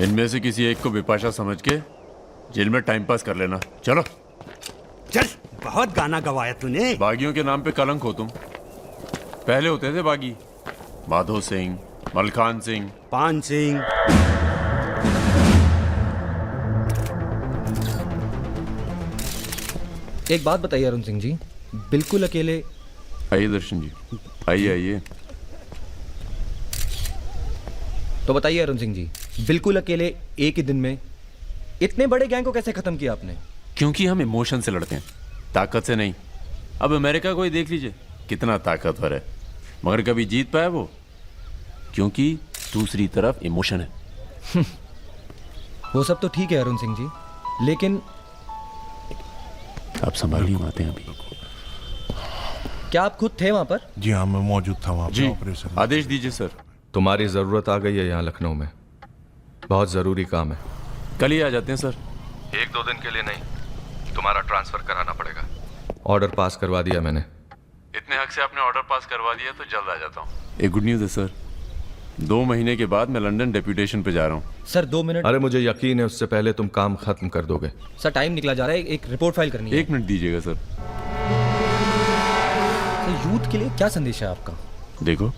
इनमें से किसी एक को विपाशा समझ के जेल में टाइम पास कर लेना। चलो चल, बहुत गाना गवाया तूने। बागियों के नाम पे कलंक हो तुम। पहले होते थे बागी, माधो सिंह, मलखान सिंह, पान सिंह। एक बात बताइए अरुण सिंह जी, बिल्कुल अकेले। आइए दर्शन जी, आइए आइए। तो बताइए अरुण सिंह जी, बिल्कुल अकेले एक ही दिन में इतने बड़े गैंग को कैसे खत्म किया आपने? क्योंकि हम इमोशन से लड़ते हैं, ताकत से नहीं। अब अमेरिका को ही देख लीजिए, कितना ताकतवर है, मगर कभी जीत पाया वो? क्योंकि दूसरी तरफ इमोशन है। वो सब तो ठीक है अरुण सिंह जी, लेकिन आप संभालिए बातें अभी। क्या आप खुद थे वहां पर? जी हाँ, मैं मौजूद था वहाँ जी, पे ऑपरेशन। आदेश दीजिए सर। तुम्हारी ज़रूरत आ गई है यहाँ लखनऊ में, बहुत ज़रूरी काम है। कल ही आ जाते हैं सर। 1-2 दिन के लिए नहीं, तुम्हारा ट्रांसफ़र कराना पड़ेगा। ऑर्डर पास करवा दिया मैंने। इतने हक से आपने ऑर्डर पास करवा दिया तो जल्द आ जाता हूँ। एक गुड न्यूज़ है सर, 2 महीने के बाद मैं लंदन डेप्यूटेशन पे जा रहा हूँ। Sir 2 minute. अरे मुझे यकीन है उससे पहले तुम काम खत्म कर दोगे। सर टाइम निकला जा रहा है, एक रिपोर्ट फाइल करनी है। 1 मिनट दीजिएगा सर। सर यूथ के लिए क्या संदेश है आपका? देखो,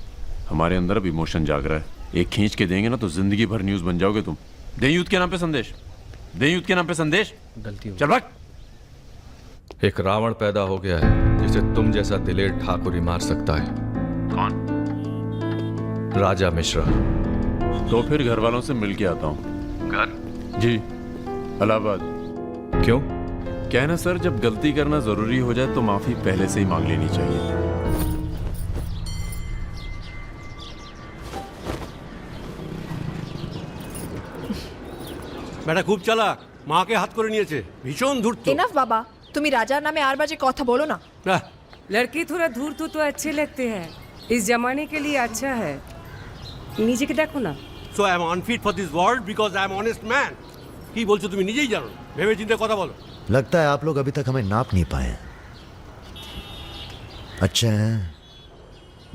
हमारे अंदर अब इमोशन जाग रहा है। एक खींच के देंगे ना तो जिंदगी भर न्यूज़ बन जाओगे तुम। दे यूथ के नाम पे संदेश, दे यूथ के नाम पे संदेश। गलती हो चल भाग। एक रावण पैदा हो गया है जिसे तुम जैसा दिलेर ठाकुर ही मार सकता है। कौन? राजा मिश्रा। तो फिर घर वालों से मिल के आता हूँ। घर? जी, इलाहाबाद। क्यों? क्या है ना सर, जब गलती करना जरूरी हो जाए तो माफी पहले से ही मांग लेनी चाहिए। বেটা খুব চালাক, মাকে হাত করে নিয়েছে, ভীষণ ধূর্ত। এনাফ বাবা, তুমি রাজার নামে আর বাজে কথা বলো না। আহ, लड़की थोड़ा धूर्त तो अच्छे लगते हैं, इस जमाने के लिए अच्छा है। नीचे के देखो ना। So I am unfit for this world because I am honest man. কি বলছো তুমি নিজেই জানো, ভেবে চিন্তে কথা বলো। लगता है आप लोग अभी तक हमें नाप नहीं पाए हैं। अच्छे हैं,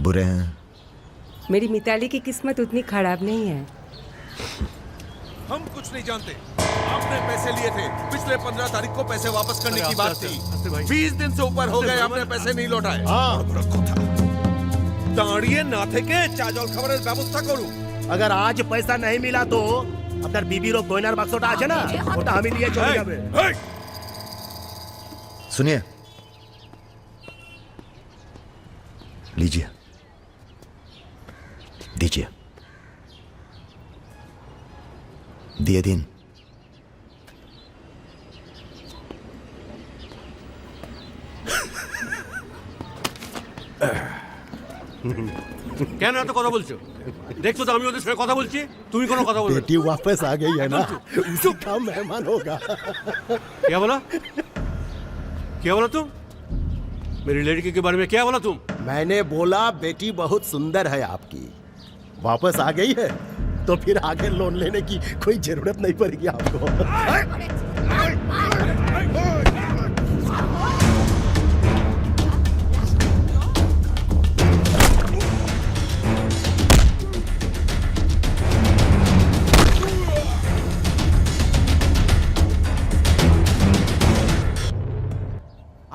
बुरे हैं। मेरी मिताली की किस्मत उतनी खराब नहीं है। हम कुछ नहीं जानते। आपने पैसे लिए थे, पिछले 15 तारीख को पैसे वापस करने की बात थी। 20 दिन से ऊपर हो गए, आपने पैसे नहीं लौटाए। दाঁড়িয়ে না থেকে চা জল খাবারের ব্যবস্থা করুন। अगर आज पैसा नहीं मिला तो আপনার বিবির গয়নার বাক্সটা আছে না, ওটা আমি নিয়ে চলে যাবে। सुनिए, लीजिए, दीजिए, दिए दिन। কেন এত কথা বলছো? দেখছো তো আমি ওদের সঙ্গে কথা বলছি, তুমি কোনো কথা বলবে? बेटी वापस आ गई है ना, उसी का मेहमान होगा। क्या बोला? क्या बोला तुम? मेरी लड़की के बारे में क्या बोला तुम? मैंने बोला बेटी बहुत सुंदर है आपकी, वापस आ गई है तो फिर आगे लोन लेने की कोई जरूरत नहीं पड़ेगी आपको।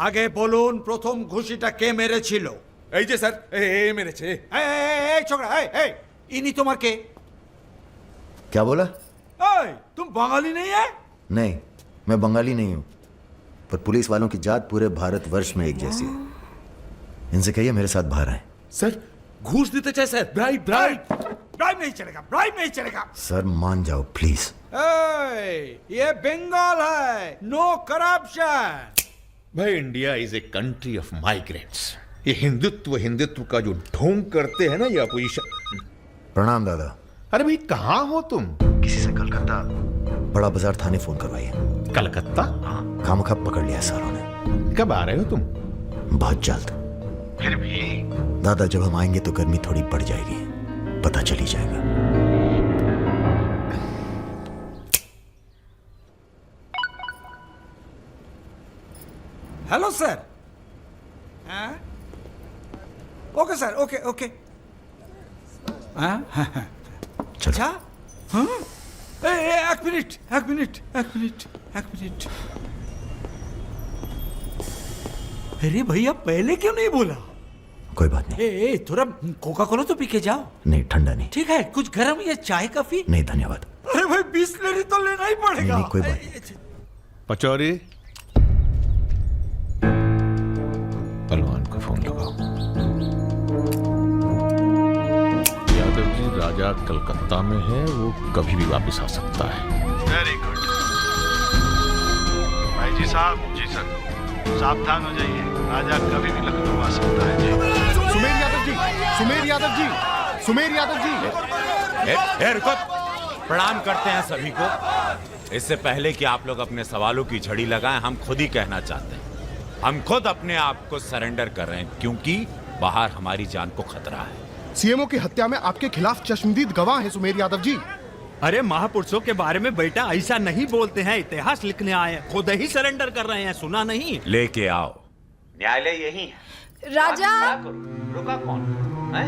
আগে বলুন প্রথম ঘুষিটা কে মেরেছিল? এই যে স্যার, এই মেরেছে। এই ছোকরা, এই ইনি তোমার কে? क्या बोला? এই तुम बंगाली नहीं है? नहीं, मैं बंगाली नहीं हूं, पर पुलिस वालों की जात पूरे भारतवर्ष में एक जैसी है। इनसे कहिए मेरे साथ बाहर आए। স্যার ঘুষ দিতে চাই স্যার, ব্রাইব ব্রাইব। ब्राइब नहीं चलेगा, ब्राइब नहीं चलेगा। सर मान जाओ प्लीज। ये बंगाल है, नो करप्शन। भाई India is a country of migrants. ये हिंदुत्व का जो ढोंग करते हैं ना ये अपोजिशन। प्रणाम दादा। अरे भाई कहाँ हो तुम? किसी से कलकत्ता बड़ा बाजार थाने फोन करवाइए। कलकत्ता? खामखा पकड़ लिया सारों ने। कब आ रहे हो तुम? बहुत जल्द। फिर भी दादा जब हम आएंगे तो गर्मी थोड़ी बढ़ जाएगी, पता चल ही जाएगा। Hello sir. Okay sir, okay. चलो। अच्छा, एक मिनट एक मिनट एक मिनट एक मिनट। अरे भैया पहले क्यों नहीं बोला? कोई बात नहीं। थोड़ा कोका कोला तो पी के जाओ। नहीं, ठंडा नहीं। ठीक है, कुछ गर्म या चाय कॉफी? नहीं धन्यवाद। अरे भाई बिस्लरी तो लेना ही पड़ेगा। नहीं, कोई बात नहीं। पचौरी, पहलवान को फोन लगाओ। यादव जी, राजा कलकत्ता में है, वो कभी भी वापस आ सकता है। वेरी गुड भाई जी साहब। जी सर, सावधान हो जाइए, राजा कभी भी लखनऊ आ सकता है। जी सुमेर यादव जी, सुमेर यादव जी, सुमेर यादव जी। रुको, प्रणाम करते हैं सभी को। इससे पहले कि आप लोग अपने सवालों की झड़ी लगाएं, हम खुद ही कहना चाहते हैं, हम खुद अपने आप को सरेंडर कर रहे हैं, क्योंकि बाहर हमारी जान को खतरा है। सीएमओ की हत्या में आपके खिलाफ चश्मदीद गवाह हैं सुमेर यादव जी। अरे महापुरुषों के बारे में बेटा ऐसा नहीं बोलते हैं, इतिहास लिखने आए हैं, खुद ही सरेंडर कर रहे हैं, सुना नहीं? लेके आओ, न्यायालय यही है। राजा, रुका कौन है?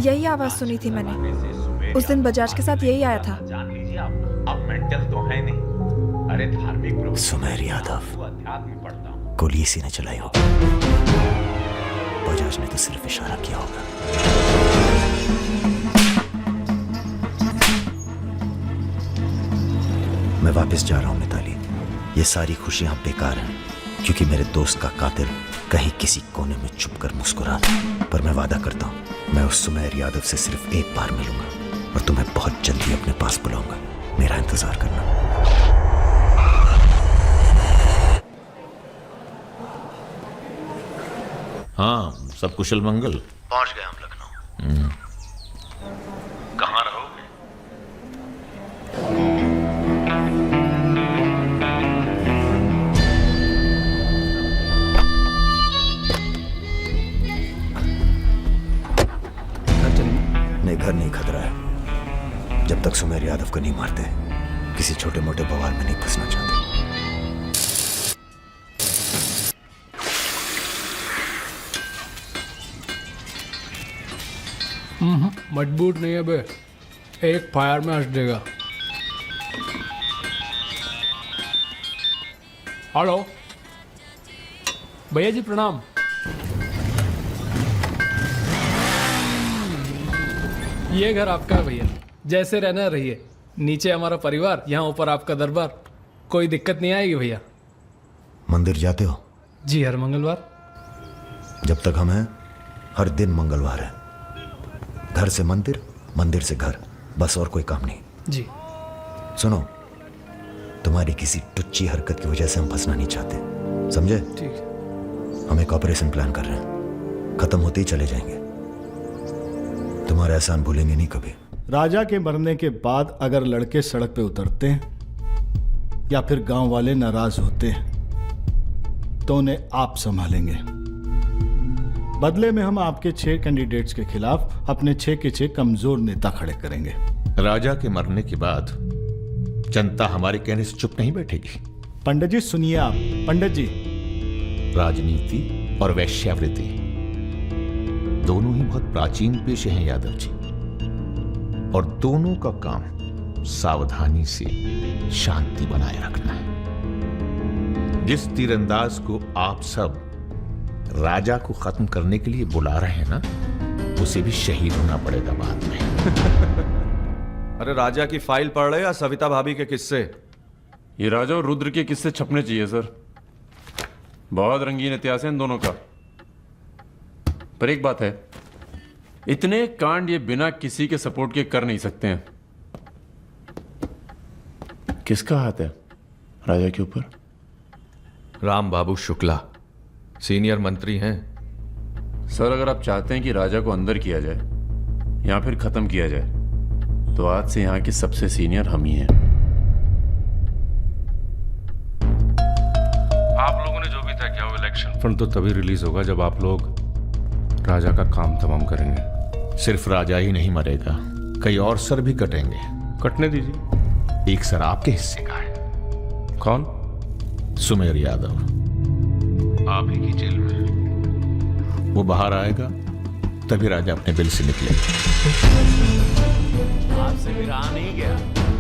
यही आवाज सुनी थी मैंने। उस दिन बजाज के साथ यही आया था। जान लीजिए आप मेंटल तो है नहीं। अरे धार्मिक सुमेर यादव, अध्यात्म पढ़ता हूँ। गोली इसी ने चलाई होगी। बजाज ने तो सिर्फ इशारा किया होगा। मैं वापस जा रहा हूं मिताली। ये सारी खुशियां बेकार हैं, क्योंकि मेरे दोस्त का कातिल कहीं किसी कोने में छुपकर मुस्कुरा। पर मैं वादा करता हूं, मैं उस सुमेर यादव से सिर्फ एक बार मिलूंगा और तुम्हें बहुत जल्दी अपने पास बुलाऊंगा। मेरा इंतजार करना। हाँ, सब कुशल मंगल। पहुंच गए हम लखनऊ। कहाँ रहोगे? नहीं, घर नहीं खतरा है। जब तक सुमेर यादव को नहीं मारते, किसी छोटे मोटे बवाल में नहीं फंसना चाहते। मजबूत नहीं है बे, एक फायर में हंस देगा। हेलो भैया जी, प्रणाम। ये घर आपका है भैया, जैसे रहना रहिए। नीचे हमारा परिवार, यहाँ ऊपर आपका दरबार। कोई दिक्कत नहीं आएगी भैया। मंदिर जाते हो? जी, हर मंगलवार। जब तक हम हैं, हर दिन मंगलवार है। घर से मंदिर, मंदिर से घर, बस और कोई काम नहीं। जी। सुनो, तुम्हारी किसी टुच्ची हरकत की वजह से हम फंसना नहीं चाहते, समझे? ठीक है। हम एक ऑपरेशन प्लान कर रहे हैं, खत्म होते ही चले जाएंगे। तुम्हारा एहसान भूलेंगे नहीं कभी। राजा के मरने के बाद अगर लड़के सड़क पे उतरते हैं या फिर गांव वाले नाराज होते हैं, तो उन्हें आप संभालेंगे। बदले में हम आपके 6 कैंडिडेट्स के खिलाफ अपने 6 के 6 कमजोर नेता खड़े करेंगे। राजा के मरने के बाद जनता हमारे कहने से चुप नहीं बैठेगी। पंडित जी सुनिए आप। पंडित जी, राजनीति और वैश्यावृत्ति दोनों ही बहुत प्राचीन पेशे हैं यादव जी, और दोनों का काम सावधानी से शांति बनाए रखना है। जिस तीरंदाज को आप सब राजा को खत्म करने के लिए बुला रहे हैं ना, उसे भी शहीद होना पड़ेगा बाद में। अरे राजा की फाइल पढ़ रहे या सविता भाभी के किस्से? ये राजा और रुद्र के किस्से छपने चाहिए सर। बहुत रंगीन इतिहास है इन दोनों का। पर एक बात है, इतने कांड ये बिना किसी के सपोर्ट के कर नहीं सकते हैं। किसका हाथ है राजा के ऊपर? राम बाबू शुक्ला सीनियर मंत्री हैं। सर, अगर आप चाहते हैं कि राजा को अंदर किया जाए या फिर खत्म किया जाए, तो आज से यहाँ के सबसे सीनियर हम ही हैं। आप लोगों ने जो भी तय किया वो इलेक्शन फंड तो तभी रिलीज होगा जब आप लोग राजा का काम तमाम करेंगे। सिर्फ राजा ही नहीं मरेगा, कई और सर भी कटेंगे। कटने दीजिए। एक सर आपके हिस्से का है। कौन? सुमेर यादव आप ही की जेल में। वो बाहर आएगा तभी राजा अपने बिल से निकलेगा। आपसे भी रहा नहीं गया।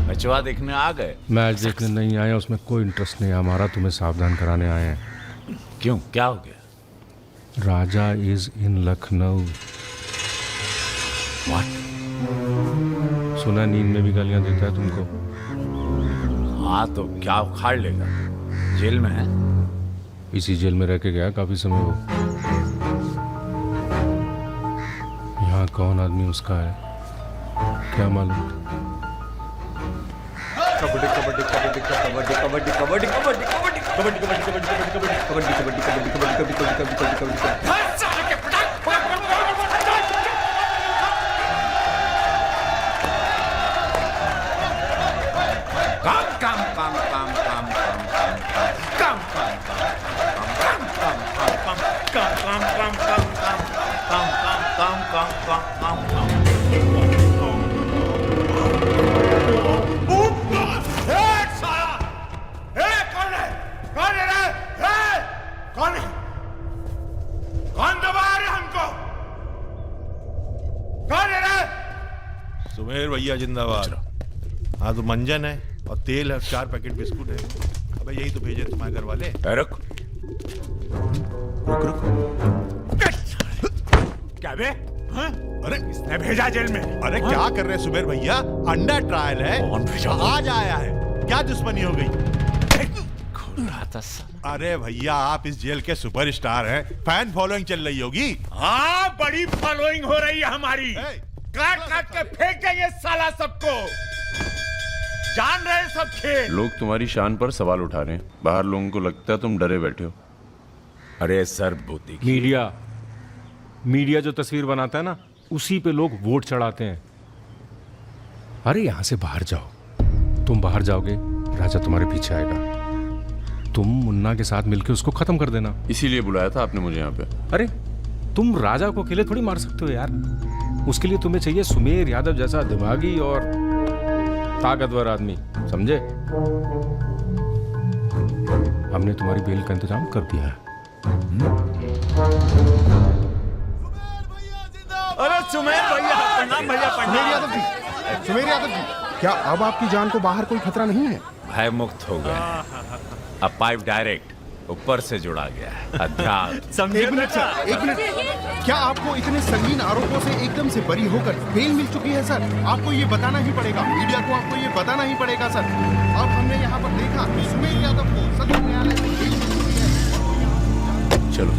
बचवा देखने आ गए? मैच देखने नहीं आए, उसमें कोई इंटरेस्ट नहीं है हमारा, तुम्हें सावधान कराने आए हैं। क्यों, क्या हो गया? राजा इज इन लखनऊ। What? सुना नींद में भी गालियां देता है तुमको। हाँ तो क्या उखाड़ लेगा? जेल में है? इसी जेल में रह के गया काफी समय वो। यहाँ कौन आदमी उसका है क्या मालूम। कबड्डी कबड्डी कबड्डी कबड्डी कबड्डी कबड्डी कबड्डी कबड्डी कबड्डी कबड्डी कबड्डी कबड्डी कबड्डी कबड्डी कबड्डी कबड्डी कबड्डी कबड्डी कबड्डी सुमेर भैया जिंदाबाद। हाँ तो मंजन है और तेल है, 4 पैकेट बिस्कुट है। अबे यही तो भेजे तुम्हारे घर वाले। रुक रुक रुक। क्या बे? हाँ? अरे इसने भेजा जेल में। अरे क्या कर रहे हैं सुमेर भैया? अंडर ट्रायल है। कौन भेजा? आज आया है। क्या दुश्मनी हो गई? अरे भैया आप इस जेल के सुपरस्टार हैं, फैन फॉलोइंग चल रही होगी। हाँ बड़ी फॉलोइंग हो रही है हमारी। काट काट के फेंक देंगे साला सबको। जान रहे सब खेल। लोग तुम्हारी शान पर सवाल उठा रहे हैं, बाहर लोगों को लगता है तुम डरे बैठे हो। अरे सर बूती मीडिया जो तस्वीर बनाता है ना, उसी पे लोग वोट चढ़ाते हैं। अरे यहां से बाहर जाओ, तुम बाहर जाओगे राजा तुम्हारे पीछे आएगा, तुम मुन्ना के साथ मिलकर उसको खत्म कर देना। इसीलिए बुलाया था आपने मुझे यहाँ पे। अरे तुम राजा को अकेले थोड़ी मार सकते हो यार, उसके लिए तुम्हें चाहिए सुमेर यादव जैसा दिमागी और ताकतवर आदमी, समझे? हमने तुम्हारी बेल का इंतजाम कर दिया है। अरे सुमेर भैया प्रणाम। भैया प्रणाम। सुमेर यादव जी, क्या अब आपकी जान को बाहर कोई खतरा नहीं है? भय मुक्त हो गए। अब पाइप डायरेक्ट ऊपर से जुड़ा गया है। अध्यात्म। एक मिनट सर, एक मिनट। क्या आपको इतने संगीन आरोपों से एकदम से बरी होकर बेल मिल चुकी है सर? आपको ये बताना ही पड़ेगा, मीडिया को आपको ये बताना ही पड़ेगा सर। अब हमने यहाँ पर देखा कि सुमेर यादव को सदन न्यायालय से बेल मिल चुकी है। चलो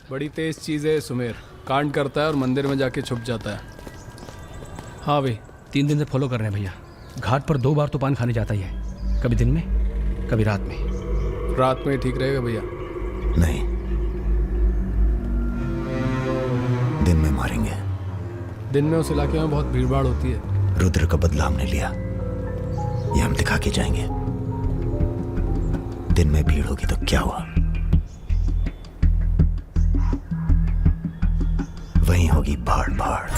बड़ी तेज चीज है सुमेर, कांड करता है और मंदिर में जाके छुप जाता है। हाँ भाई 3 दिन से फॉलो कर रहे हैं भैया। घाट पर 2 बार तो पान खाने जाता ही है, कभी दिन में कभी रात में। रात में ठीक रहेगा भैया? नहीं, दिन में मारेंगे। दिन में उस इलाके में बहुत भीड़ भाड़ होती है। रुद्र का बदला हमने लिया, ये हम दिखा के जाएंगे। दिन में भीड़ होगी तो क्या हुआ, वहीं होगी भाड़ भाड़।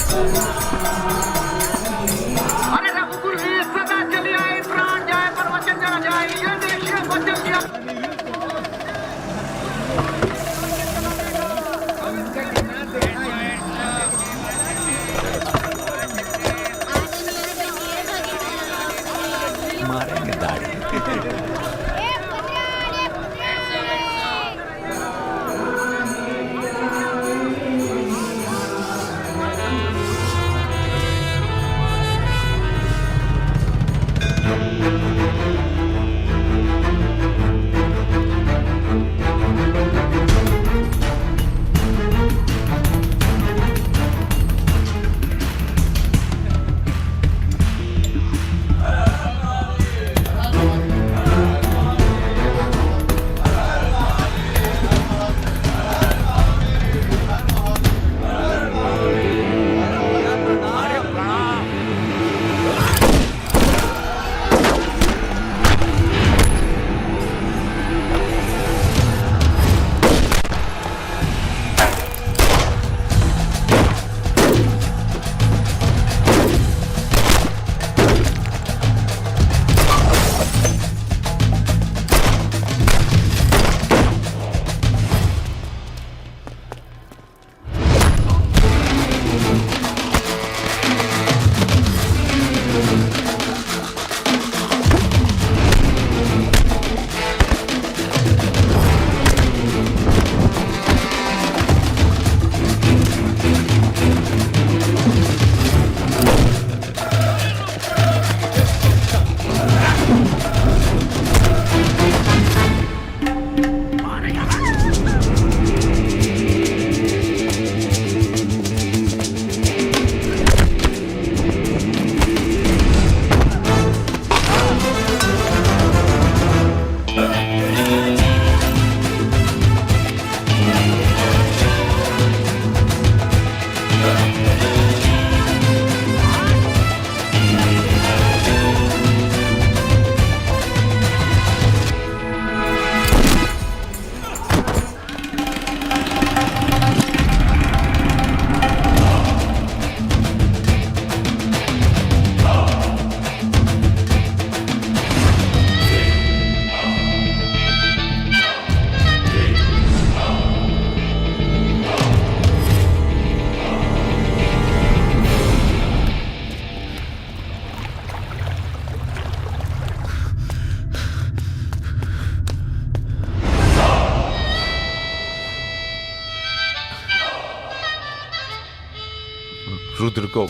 रुद्र को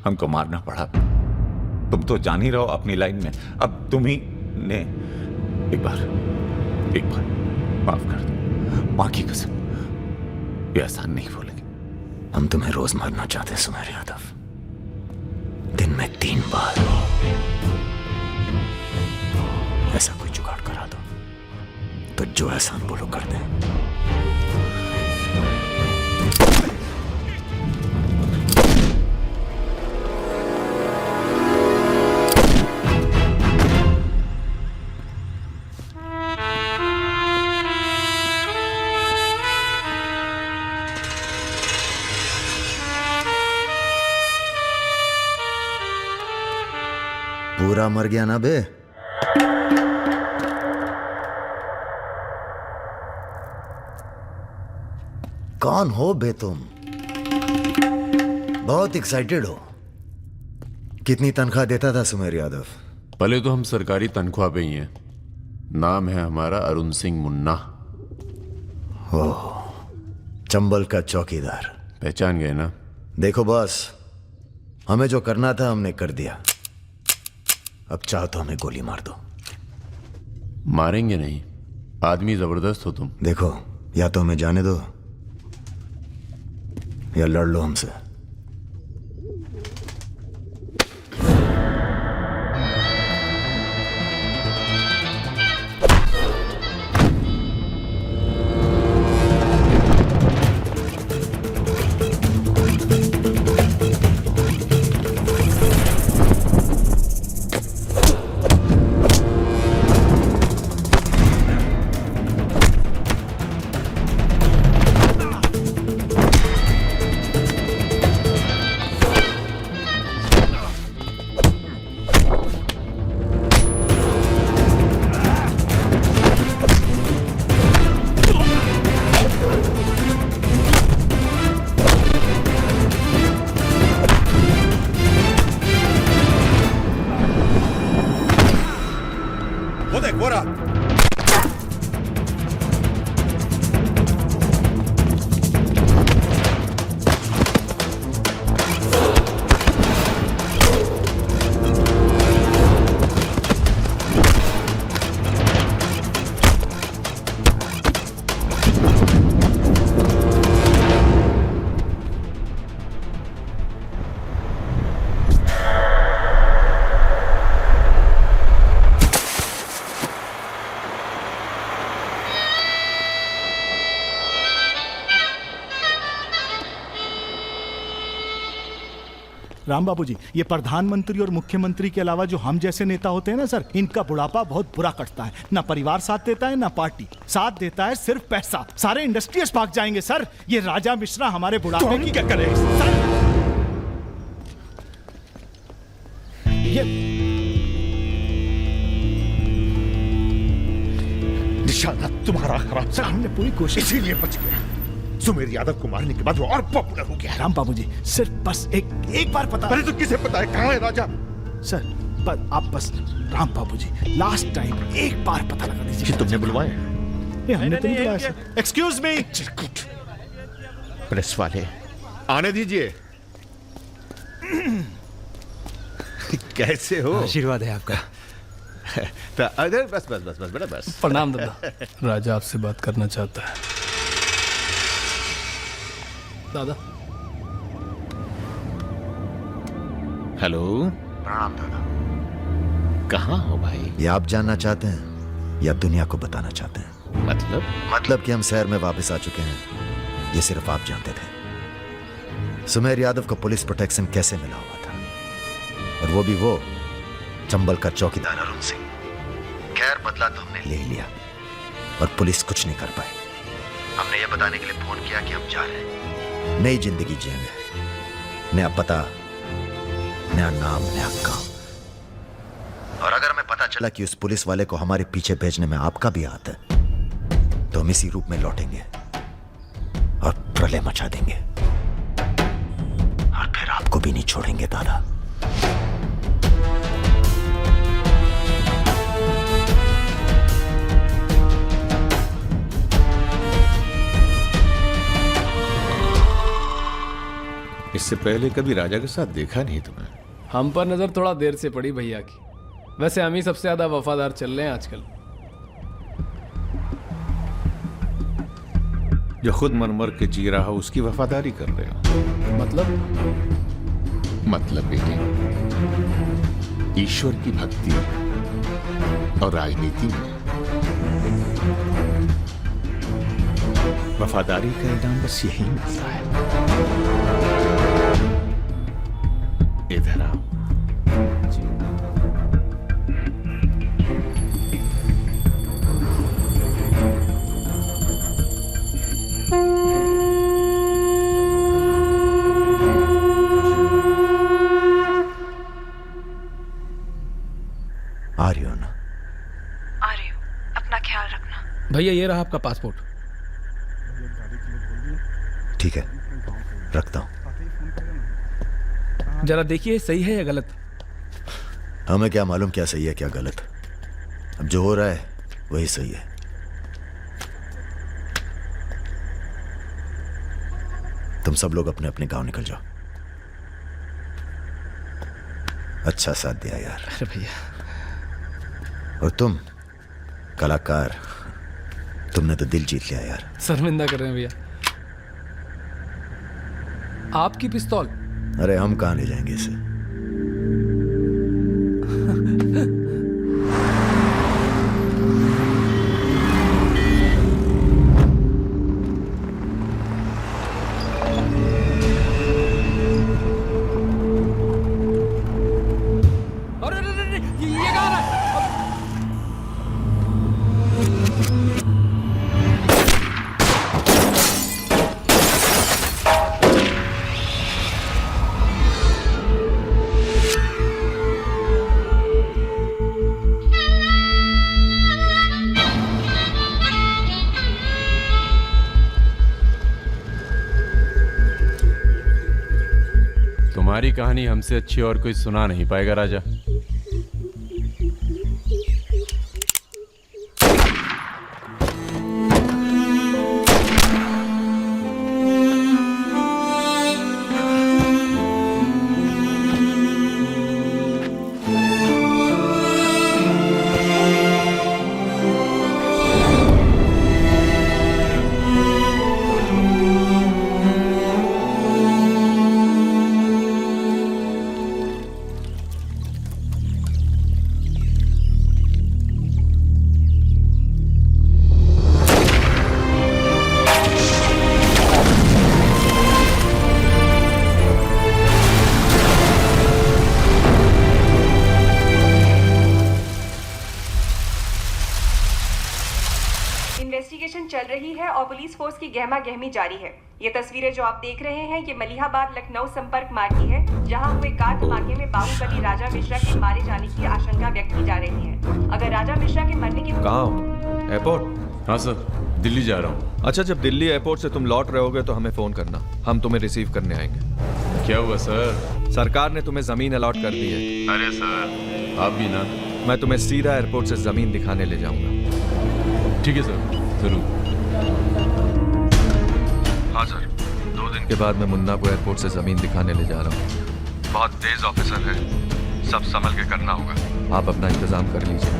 हमको मारना पड़ा। तुम तो जान ही रहो अपनी लाइन में, अब तुम ही ने एक बार माफ कर दो, मां की कसम, ये आसान नहीं भूलेंगे। हम तुम्हें रोज मारना चाहते हैं सुमेर यादव, दिन में 3 बार। ऐसा कोई जुगाड़ करा दो तो जो एहसान बोलो कर दे। पूरा मर गया ना बे? कौन हो बे तुम? बहुत एक्साइटेड हो। कितनी तनख्वाह देता था सुमेर यादव? पहले तो हम सरकारी तनख्वाह पे ही हैं। नाम है हमारा अरुण सिंह मुन्ना। ओह, चंबल का चौकीदार। पहचान गए ना? देखो बॉस, हमें जो करना था हमने कर दिया। अब चाहो तो हमें गोली मार दो। मारेंगे नहीं, आदमी जबरदस्त हो तुम। देखो, या तो हमें जाने दो या लड़ लो हमसे। वो देख, वो रहा। राम बाबू जी, ये प्रधानमंत्री और मुख्यमंत्री के अलावा जो हम जैसे नेता होते हैं ना सर, इनका बुढ़ापा बहुत बुरा कटता है। ना परिवार साथ देता है, ना पार्टी साथ देता है, सिर्फ पैसा। सारे इंडस्ट्रीज भाग जाएंगे सर। ये राजा मिश्रा हमारे बुढ़ापे की क्या करे सर? ये निशाना तुम्हारा खराब सर, हमने पूरी कोशिश, इसीलिए बच गया। सुमेर यादव को मारने के बाद वो और पॉपुलर हो गया। राम बाबू जी, सिर्फ बस एक बार पता। पहले तो किसे पता है कहाँ है राजा? सर आप बस, राम बाबू जी, लास्ट टाइम एक बार पता लगा दीजिए। तुमने बुलवाया? हमने तो नहीं बुलाया सर। Excuse me. प्रेस वाले आने दीजिए। कैसे हो? आशीर्वाद है आपका। तो अरे बस बस बस बस बेटा बस। प्रणाम दादा। राजा आपसे बात करना चाहता है। दादा। हेलो। प्रणाम दादा। कहाँ हो भाई? ये आप जानना चाहते हैं या दुनिया को बताना चाहते हैं? मतलब कि हम शहर में वापस आ चुके हैं, ये सिर्फ आप जानते थे। सुमेर यादव को पुलिस प्रोटेक्शन कैसे मिला हुआ था, और वो भी वो चंबल का चौकीदार अरुण सिंह। खैर, बदला तो हमने ले लिया और पुलिस कुछ नहीं कर पाई। हमने ये बताने के लिए फोन किया कि हम जा रहे हैं, नई जिंदगी जिएंगे, नया पता, नया नाम, नया काम। और अगर हमें पता चला कि उस पुलिस वाले को हमारे पीछे भेजने में आपका भी हाथ है, तो हम इसी रूप में लौटेंगे और प्रलय मचा देंगे, और फिर आपको भी नहीं छोड़ेंगे दादा। इस इससे पहले कभी राजा के साथ देखा नहीं तुम्हें। हम पर नजर थोड़ा देर से पड़ी भैया की। वैसे हम ही सबसे ज्यादा वफादार चल रहे हैं आजकल। जो खुद मर के जी रहा हो उसकी वफादारी कर रहे हो। मतलब बेटे, ईश्वर की भक्ति और राजनीति में वफादारी का इनाम बस यही मिलता है। इधर आओ। आ रही हो ना? आ रही हूँ, अपना ख्याल रखना। भैया ये रहा आपका पासपोर्ट। ठीक है, रखता हूं। जरा देखिए सही है या गलत। हमें क्या मालूम क्या सही है क्या गलत। अब जो हो रहा है वही सही है। तुम सब लोग अपने अपने गांव निकल जाओ। अच्छा साथ दिया यार। अरे भैया। और तुम कलाकार, तुमने तो दिल जीत लिया यार। शर्मिंदा कर रहे हैं भैया। आपकी पिस्तौल। अरे हम कहां ले जाएंगे इसे। ये कहाँ है? तुम्हारी कहानी हमसे अच्छी और कोई सुना नहीं पाएगा राजा। इन्वेस्टिगेशन चल रही है और पुलिस फोर्स की गहमा गहमी जारी है। ये तस्वीरें जो आप देख रहे हैं ये मलिहाबाद लखनऊ संपर्क मार्ग की है, जहां हुए कार धमाके में बाहुबली राजा मिश्रा के मारे जाने की आशंका व्यक्त की जा रही है। अगर राजा मिश्रा के मरने की कहाँ हो? एयरपोर्ट? हाँ सर, दिल्ली जा रहा हूँ। अच्छा, जब दिल्ली एयरपोर्ट से तुम लौट रहे होगे तो हमें फोन करना, हम तुम्हें रिसीव करने आएंगे। क्या हुआ सर? सरकार ने तुम्हें जमीन अलॉट कर दी है। अरे सर, आप भी ना। मैं तुम्हें सीधा एयरपोर्ट से जमीन दिखाने ले जाऊंगा। ठीक है सर, जरूर। हाँ सर, 2 दिन के बाद मैं मुन्ना को एयरपोर्ट से जमीन दिखाने ले जा रहा हूँ। बहुत तेज ऑफिसर है, सब संभल के करना होगा। आप अपना इंतजाम कर लीजिए।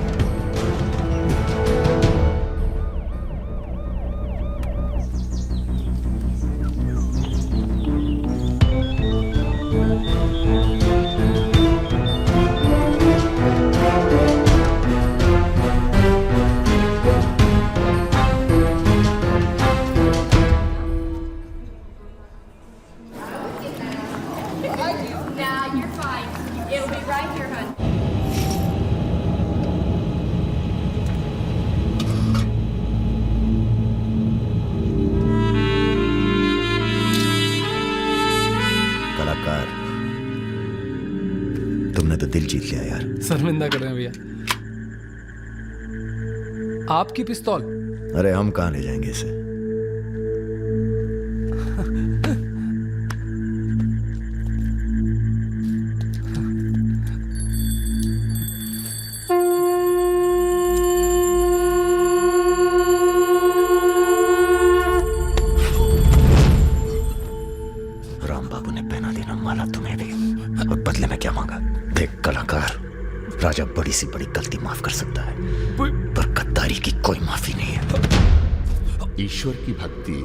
तुमने तो दिल जीत लिया यार। शर्मिंदा कर रहे हैं भैया। आपकी पिस्तौल। अरे हम कहां ले जाएंगे इसे। राम बाबू ने पहना देना बड़ी सी बड़ी गलती माफ कर सकता है, पर गद्दारी की कोई माफी नहीं है। ईश्वर की भक्ति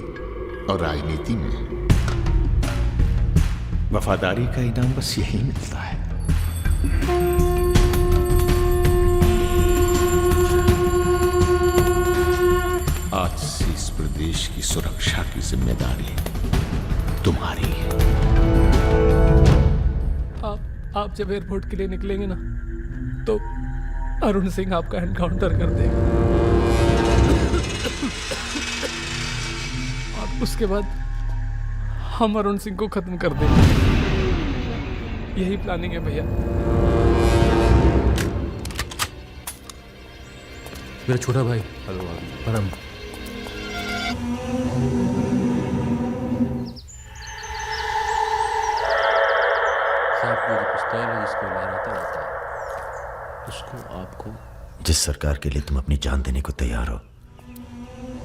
और राजनीति में वफादारी का इनाम बस यही मिलता है। आज से इस प्रदेश की सुरक्षा की जिम्मेदारी तुम्हारी है। आप जब एयरपोर्ट के लिए निकलेंगे ना, तो अरुण सिंह आपका एनकाउंटर कर देगा और उसके बाद हम अरुण सिंह को खत्म कर देंगे। यही प्लानिंग है भैया। मेरा छोटा भाई। हेलो परम। उसको आपको जिस सरकार के लिए तुम अपनी जान देने को तैयार हो,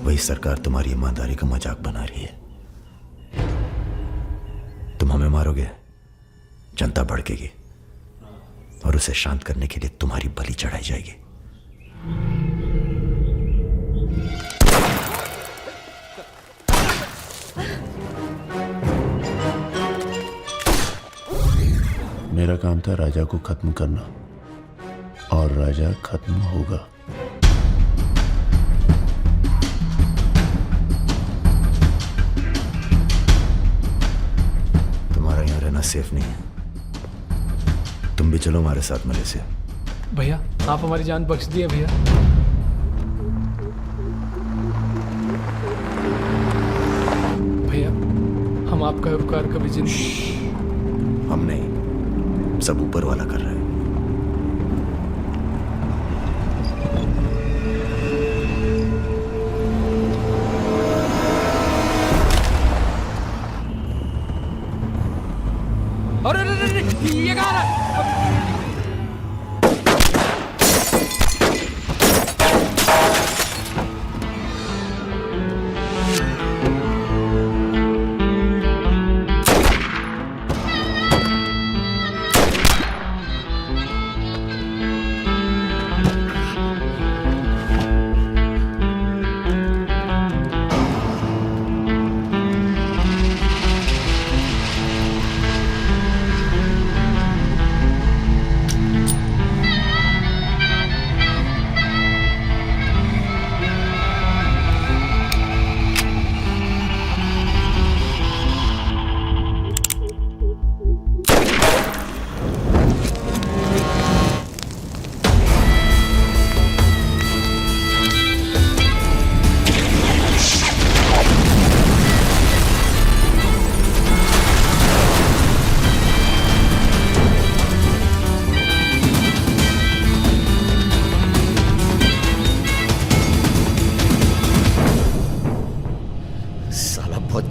वही सरकार तुम्हारी ईमानदारी का मजाक बना रही है। तुम हमें मारोगे, जनता भड़केगी और उसे शांत करने के लिए तुम्हारी बलि चढ़ाई जाएगी। मेरा काम था राजा को खत्म करना, और राजा खत्म होगा। तुम्हारा यहां रहना सेफ नहीं है। तुम भी चलो हमारे साथ मलेशिया। भैया आप हमारी जान बख्श दिए भैया। भैया हम आपका उपकार कभी जिंदगी। हम नहीं, सब ऊपर वाला कर रहा है। अरे ये कहाँ है?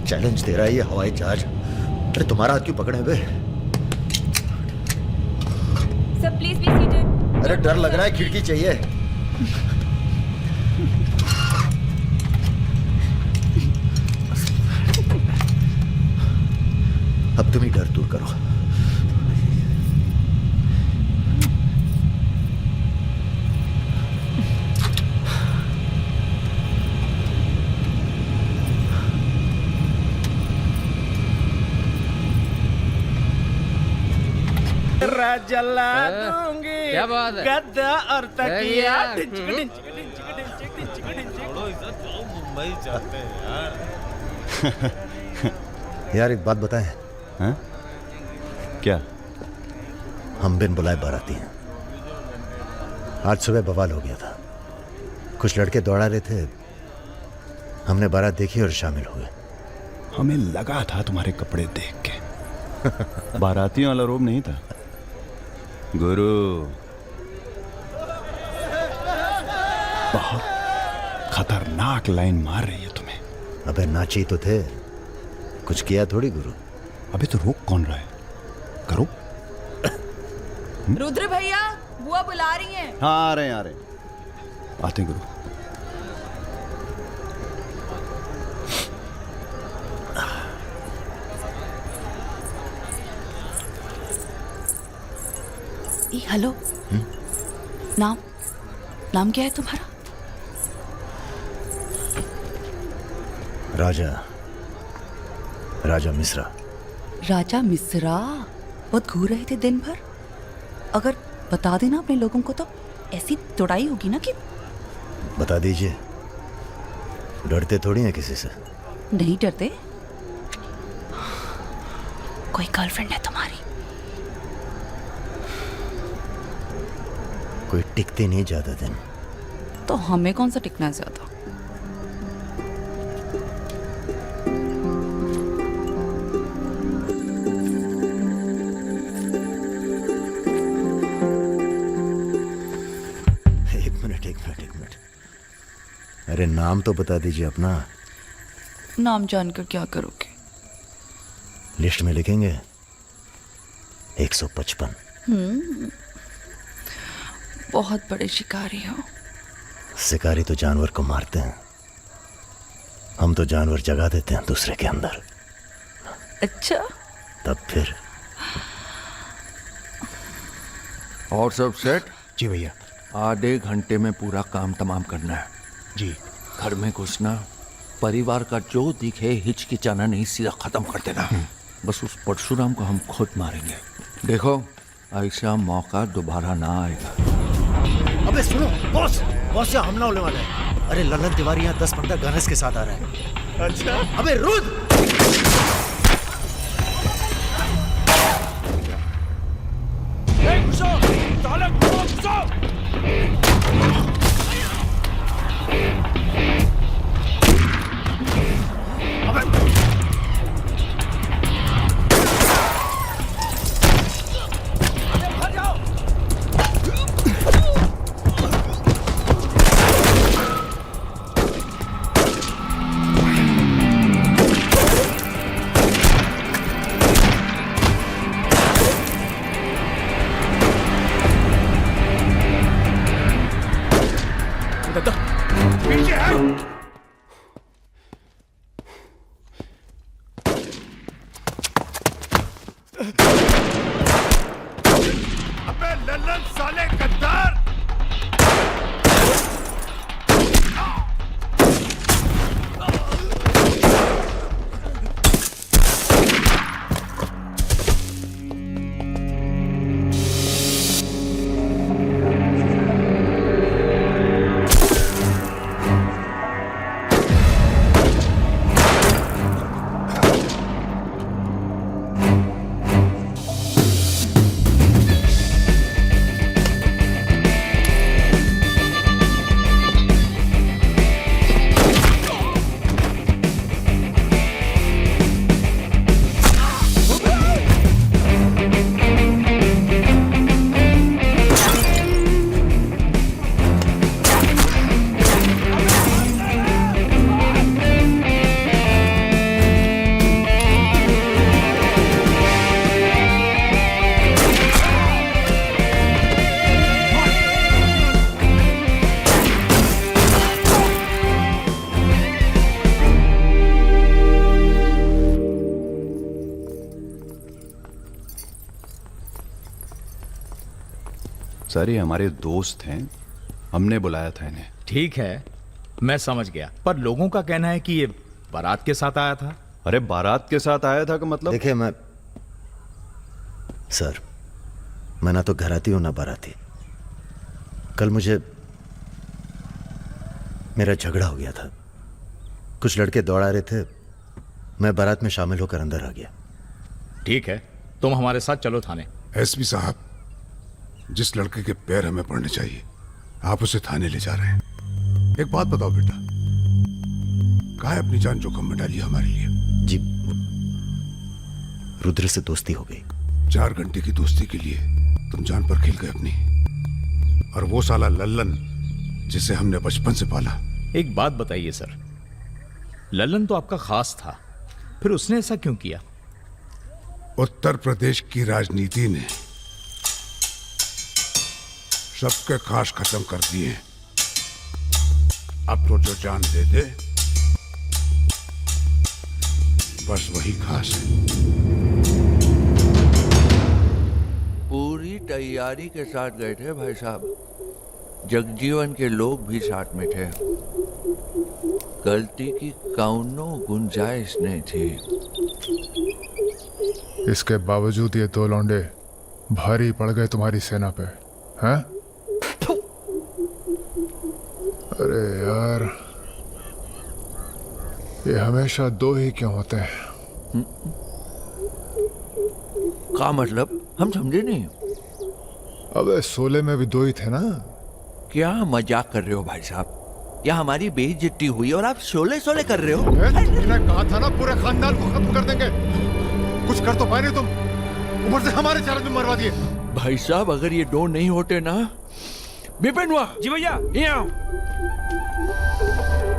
चैलेंज दे रहा है ये हवाई जहाज। अरे तुम्हारा हाथ क्यों पकड़े हुए? Sir please be seated. अरे डर लग रहा है, खिड़की चाहिए। अब तुम ही डर दूर करो। जला दूंगी क्या बात है? गद्दा और तकिया। मुंबई जाते हैं यार। यार एक बात बताएं। हाँ? क्या? हम बिन बुलाए बाराती हैं। आज सुबह बवाल हो गया था। कुछ लड़के दौड़ा रहे थे, हमने बारात देखी और शामिल हुए। हमें लगा था तुम्हारे कपड़े देख के। बारातियों वाला रोब नहीं था गुरु। बहुत खतरनाक लाइन मार रही है तुम्हें। अबे नाची तो थे, कुछ किया थोड़ी गुरु। अबे तो रोक कौन रहा है? करो। रुद्र भैया बुआ बुला रही हैं। हाँ आ रहे हैं आते हैं गुरु। हेलो नाम नाम क्या है तुम्हारा? राजा मिश्रा। राजा मिश्रा। बहुत घूर रहे थे दिन भर। अगर बता देना अपने लोगों को तो ऐसी तोड़ाई होगी ना कि। बता दीजिए, डरते थोड़ी हैं किसी से। नहीं डरते। कोई गर्लफ्रेंड है तुम्हारी? कोई टिकते नहीं ज्यादा दिन। तो हमें कौन सा टिकना है ज्यादा? एक मिनट। अरे नाम तो बता दीजिए अपना। नाम जानकर क्या करोगे? लिस्ट में लिखेंगे 155। बहुत बड़े शिकारी हो। शिकारी तो जानवर को मारते हैं, हम तो जानवर जगा देते हैं दूसरे के अंदर। अच्छा। तब फिर और सब सेट? जी भैया। आधे घंटे में पूरा काम तमाम करना है। जी। घर में घुसना, परिवार का जो दिखे हिचकिचाना नहीं, सीधा खत्म कर देना। बस उस परशुराम को हम खुद मारेंगे। देखो ऐसा मौका दोबारा ना आएगा। अबे सुनो बॉस यहाँ हमला होने वाला है। अरे ललन तिवारी यहाँ 10-15 गनर्स के साथ आ रहा है। अच्छा। अबे रुद। सर ये हमारे दोस्त हैं, हमने बुलाया था इन्हें। ठीक है, मैं समझ गया, पर लोगों का कहना है कि ये बारात के साथ आया था। अरे बारात के साथ आया था का मतलब? देखिए सर, मैं ना तो घराती हूं ना बाराती। कल मेरा झगड़ा हो गया था। कुछ लड़के दौड़ा रहे थे, मैं बारात में शामिल होकर अंदर आ गया। ठीक है, तुम हमारे साथ चलो थाने। एसपी साहब, जिस लड़के के पैर हमें पड़ने चाहिए आप उसे थाने ले जा रहे हैं। एक बात बताओ बेटा, काहे अपनी जान जोखिम में डाली हमारे लिए? जी, रुद्र से दोस्ती हो गई। 4 घंटे की दोस्ती के लिए तुम जान पर खेल गए अपनी, और वो साला लल्लन जिसे हमने बचपन से पाला। एक बात बताइए सर, लल्लन तो आपका खास था, फिर उसने ऐसा क्यों किया? उत्तर प्रदेश की राजनीति ने सबके खास खत्म कर दिए। अब तो जो जान दे दे बस वही खास है। पूरी तैयारी के साथ गए थे भाई साहब, जगजीवन के लोग भी साथ में थे। गलती की कौनो गुंजाइश नहीं थी। इसके बावजूद ये दो लौंडे भारी पड़ गए तुम्हारी सेना पे, हैं? अरे यार, ये हमेशा दो ही क्यों होते हैं? क्या मतलब? हम समझे नहीं। अबे सोले में भी दो ही थे ना। क्या मजाक कर रहे हो भाई साहब? या हमारी बेइज्जती हुई और आप शोले शोले कर रहे हो? तुमने कहा था ना पूरे खानदान को खत्म कर देंगे। कुछ कर तो पाए नहीं तुम, ऊपर से हमारे चार आदमी मरवा दिए। भाई साहब अगर ये दो नहीं होते ना। बिपिन हुआ जी भैया, ये आओ।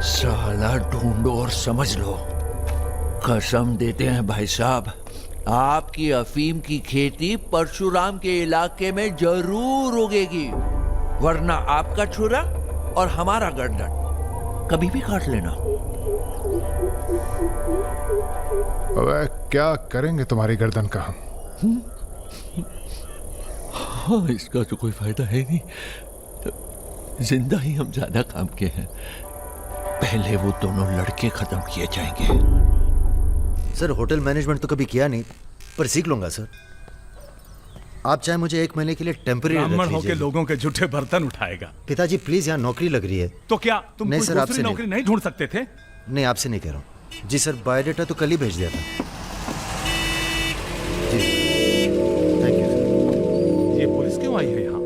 साला ढूंढो और समझ लो। कसम देते हैं भाई साहब, आपकी अफीम की खेती परशुराम के इलाके में जरूर उगेगी, वरना आपका छुरा और हमारा गर्दन कभी भी काट लेना। अबे क्या करेंगे तुम्हारी गर्दन का हम? हाँ, इसका तो कोई फायदा है नहीं। जिंदा ही हम ज्यादा काम के हैं। पहले वो दोनों लड़के खत्म किए जाएंगे। सर होटल मैनेजमेंट तो कभी किया नहीं, पर सीख लूंगा सर। आप चाहे मुझे 1 महीने के लिए टेम्पररी ब्राह्मण होके लोगों के झूठे बर्तन उठाएगा। पिताजी प्लीज, यहाँ नौकरी लग रही है। तो क्या तुम नहीं कोई सर, दूसरी आपसे नौकरी नहीं ढूंढ सकते थे? नहीं, आपसे नहीं कह रहा हूँ जी सर। बायोडेटा तो कल ही भेज दिया था जी। Thank you sir. ये पुलिस क्यों आई है यहाँ?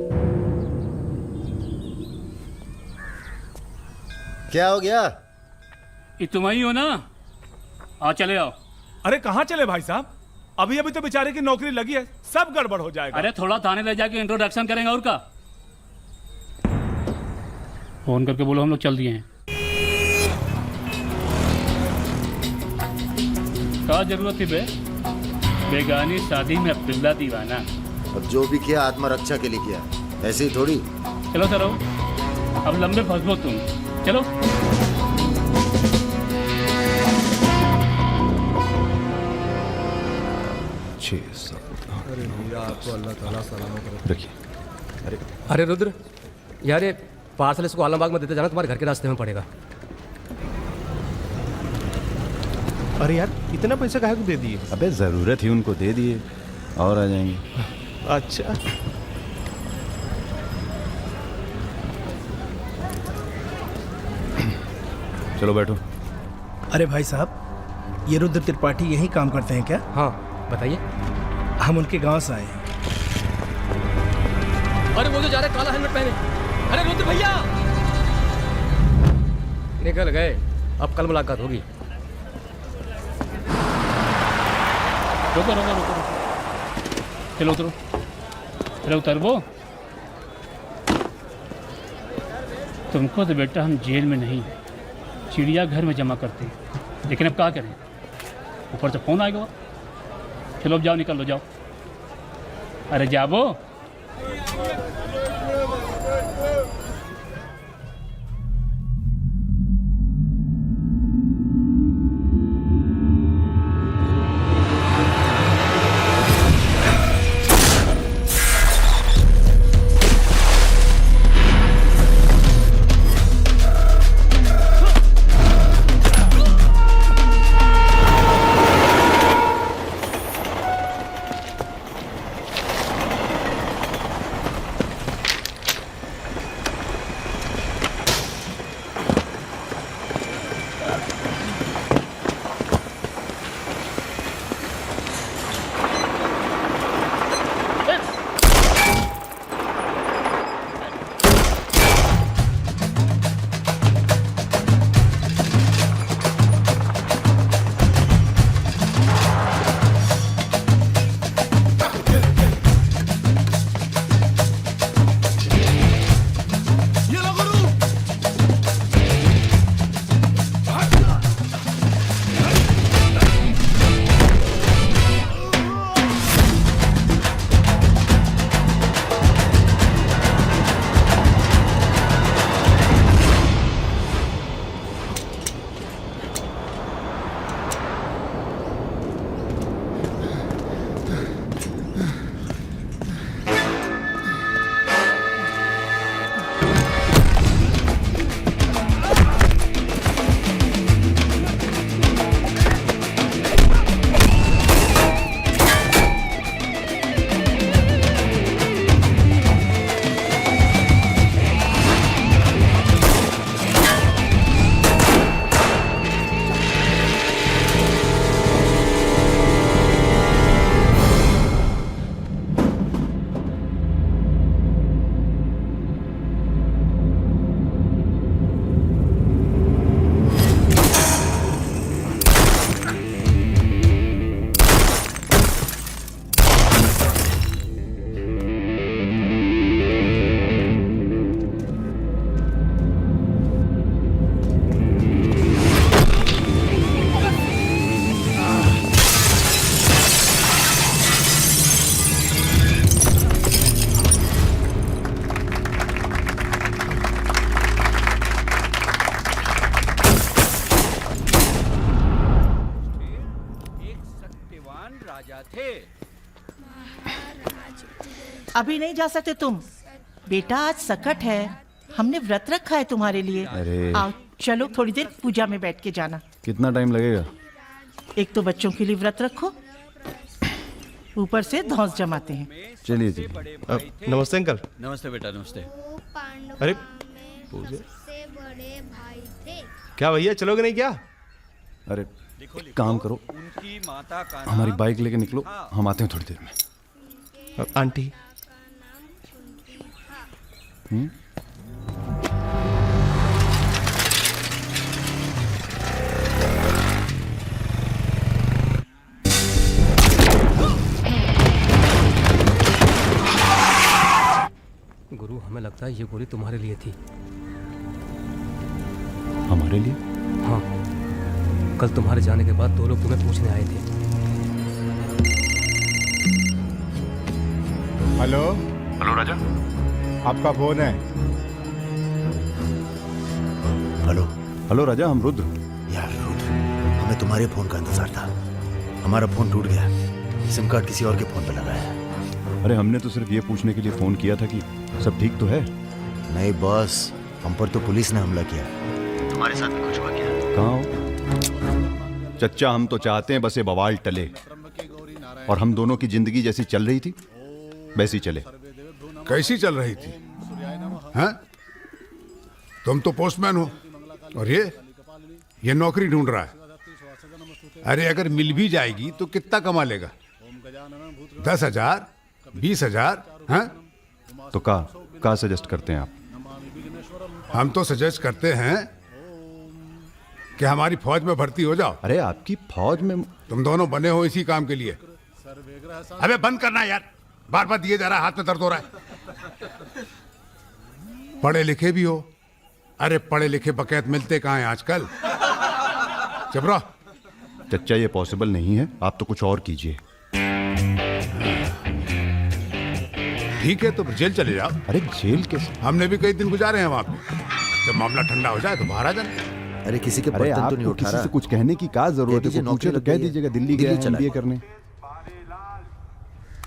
क्या हो गया? ये तुम ही हो ना? आओ चले आओ। अरे कहाँ चले भाई साहब? अभी अभी तो बेचारे की नौकरी लगी है, सब गड़बड़ हो जाएगा। अरे थोड़ा थाने ले जाके इंट्रोडक्शन करेंगे और का। फोन करके बोलो हम लोग चल दिए हैं। क्या जरूरत थी बे? बेगानी शादी में अब्दुल्ला दीवाना। अब जो भी किया आत्मरक्षा के लिए किया, ऐसे ही थोड़ी। चलो चलो, अब लंबे फंसो तुम। चलो रखिए। अरे रुद्र यार, ये पार्सल इसको आलमबाग में देते जाना, तुम्हारे घर के रास्ते में पड़ेगा। अरे यार, इतना पैसा काहे को दे दिए? अबे जरूरत ही उनको दे दिए और आ जाएंगे। अच्छा, चलो बैठो। अरे भाई साहब, ये रुद्र त्रिपाठी यही काम करते हैं क्या? हाँ बताइए। हम उनके गांव से आए हैं। अरे वो जो जा रहे काला हेलमेट पहने। अरे रुद्र भैया निकल गए, अब कल मुलाकात होगी। रुको रुको रुको, चलो उतरो। चलो उतर। वो तुमको तो बेटा हम जेल में नहीं, चिड़ियाघर में जमा करते हैं, लेकिन अब क्या करें, ऊपर से फोन आएगा। चलो अब जाओ, निकल लो, जाओ। अरे जाबो। थे। अभी नहीं जा सकते तुम बेटा, आज सकट है, हमने व्रत रखा है तुम्हारे लिए। अरे। आओ चलो, थोड़ी देर पूजा में बैठ के जाना। कितना टाइम लगेगा? एक तो बच्चों के लिए व्रत रखो, ऊपर से धौंस जमाते हैं। चलिए जी। नमस्ते अंकल। नमस्ते बेटा, नमस्ते। अरे क्या भैया, चलोगे नहीं क्या? अरे एक काम करो, हमारी बाइक लेके निकलो, हम आते हैं थोड़ी देर में। आंटी। गुरु, हमें लगता है ये गोली तुम्हारे लिए थी। हमारे लिए? हाँ, कल तुम्हारे जाने के बाद 2 लोग तुम्हें पूछने आए थे। हेलो। हेलो राजा। आपका फोन है। हेलो। हेलो राजा, हम रुद्र। यार रुद्र, हमें तुम्हारे फोन का इंतजार था। हमारा फोन टूट गया, सिम कार्ड किसी और के फोन पर लगाया है। अरे हमने तो सिर्फ ये पूछने के लिए फोन किया था कि सब ठीक तो है। नहीं बॉस, हम पर तो पुलिस ने हमला किया। तुम्हारे साथ भी कुछ हुआ क्या? कहाँ हो चच्चा? हम तो चाहते हैं बस ये बवाल टले और हम दोनों की जिंदगी जैसी चल रही थी वैसी चले। कैसी चल रही थी? हैं? तुम तो पोस्टमैन हो और ये नौकरी ढूंढ रहा है। अरे अगर मिल भी जाएगी तो कितना कमा लेगा? 10,000, 20,000? हैं? तो का सजेस्ट करते हैं आप? हम तो सजेस्ट करते हैं कि हमारी फौज में भर्ती हो जाओ। अरे आपकी फौज में? तुम दोनों बने हो इसी काम के लिए। अबे बंद करना यार, बार बार दिए जा रहा है, हाथ में दर्द हो रहा है। पढ़े लिखे भी हो। अरे पढ़े लिखे बकैत मिलते कहाँ हैं आजकल? चुप रहो। चच्चा ये पॉसिबल नहीं है, आप तो कुछ और कीजिए। ठीक है तो जेल चले जाओ। अरे जेल कैसे? हमने भी कई दिन गुजारे हैं वहां पे। जब मामला ठंडा हो जाए तो बाहर आ जाना। अरे किसी के अरे बर्तन तो नहीं आपको उठा किसी रहा। से कुछ कहने की क्या जरूरत है? नौकरी पूछे तो कह दीजिएगा दिल्ली गया है MBA करने।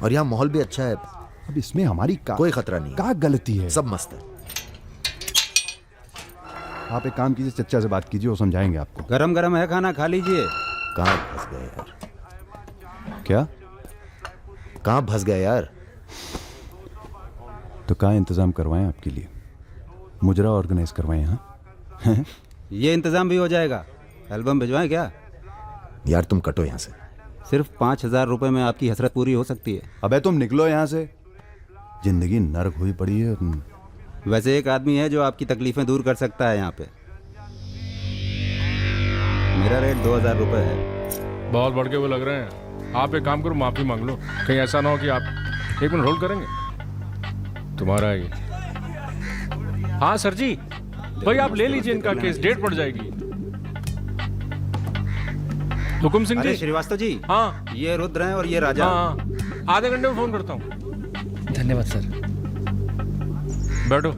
और यहाँ माहौल भी अच्छा है। अब इसमें हमारी कोई खतरा नहीं, क्या गलती है? सब मस्त है। आप एक काम कीजिए, चच्चा से बात कीजिए, वो समझाएंगे आपको। गरम गरम है, खाना खा लीजिए। कहाँ फंस गए यार? क्या? कहाँ फंस गए यार? तो कहाँ इंतजाम करवाएं आपके लिए? मुजरा ऑर्गेनाइज करवाएं? हाँ ये इंतजाम भी हो जाएगा। एल्बम भिजवाएं क्या? यार तुम कटो यहाँ से। सिर्फ 5,000 रुपए में आपकी हसरत पूरी हो सकती है। अबे तुम निकलो यहाँ से, जिंदगी नर्क हुई पड़ी है। वैसे एक आदमी है जो आपकी तकलीफें दूर कर सकता है यहाँ पे। मेरा रेट 2,000 रुपए है। बहुत बढ़ के वो लग रहे हैं। आप एक काम करो, माफी मांग लो। कहीं ऐसा ना हो कि आप 1 मिनट होल्ड करेंगे। तुम्हारा ही। हाँ सर जी, भाई आप ले लीजिए इनका केस, डेट पड़ जाएगी। हुकुम सिंह जी। श्रीवास्तव जी। हाँ ये रुद्र हैं और ये राजा। हाँ, आधे घंटे में फोन करता हूँ। धन्यवाद सर। बैठो।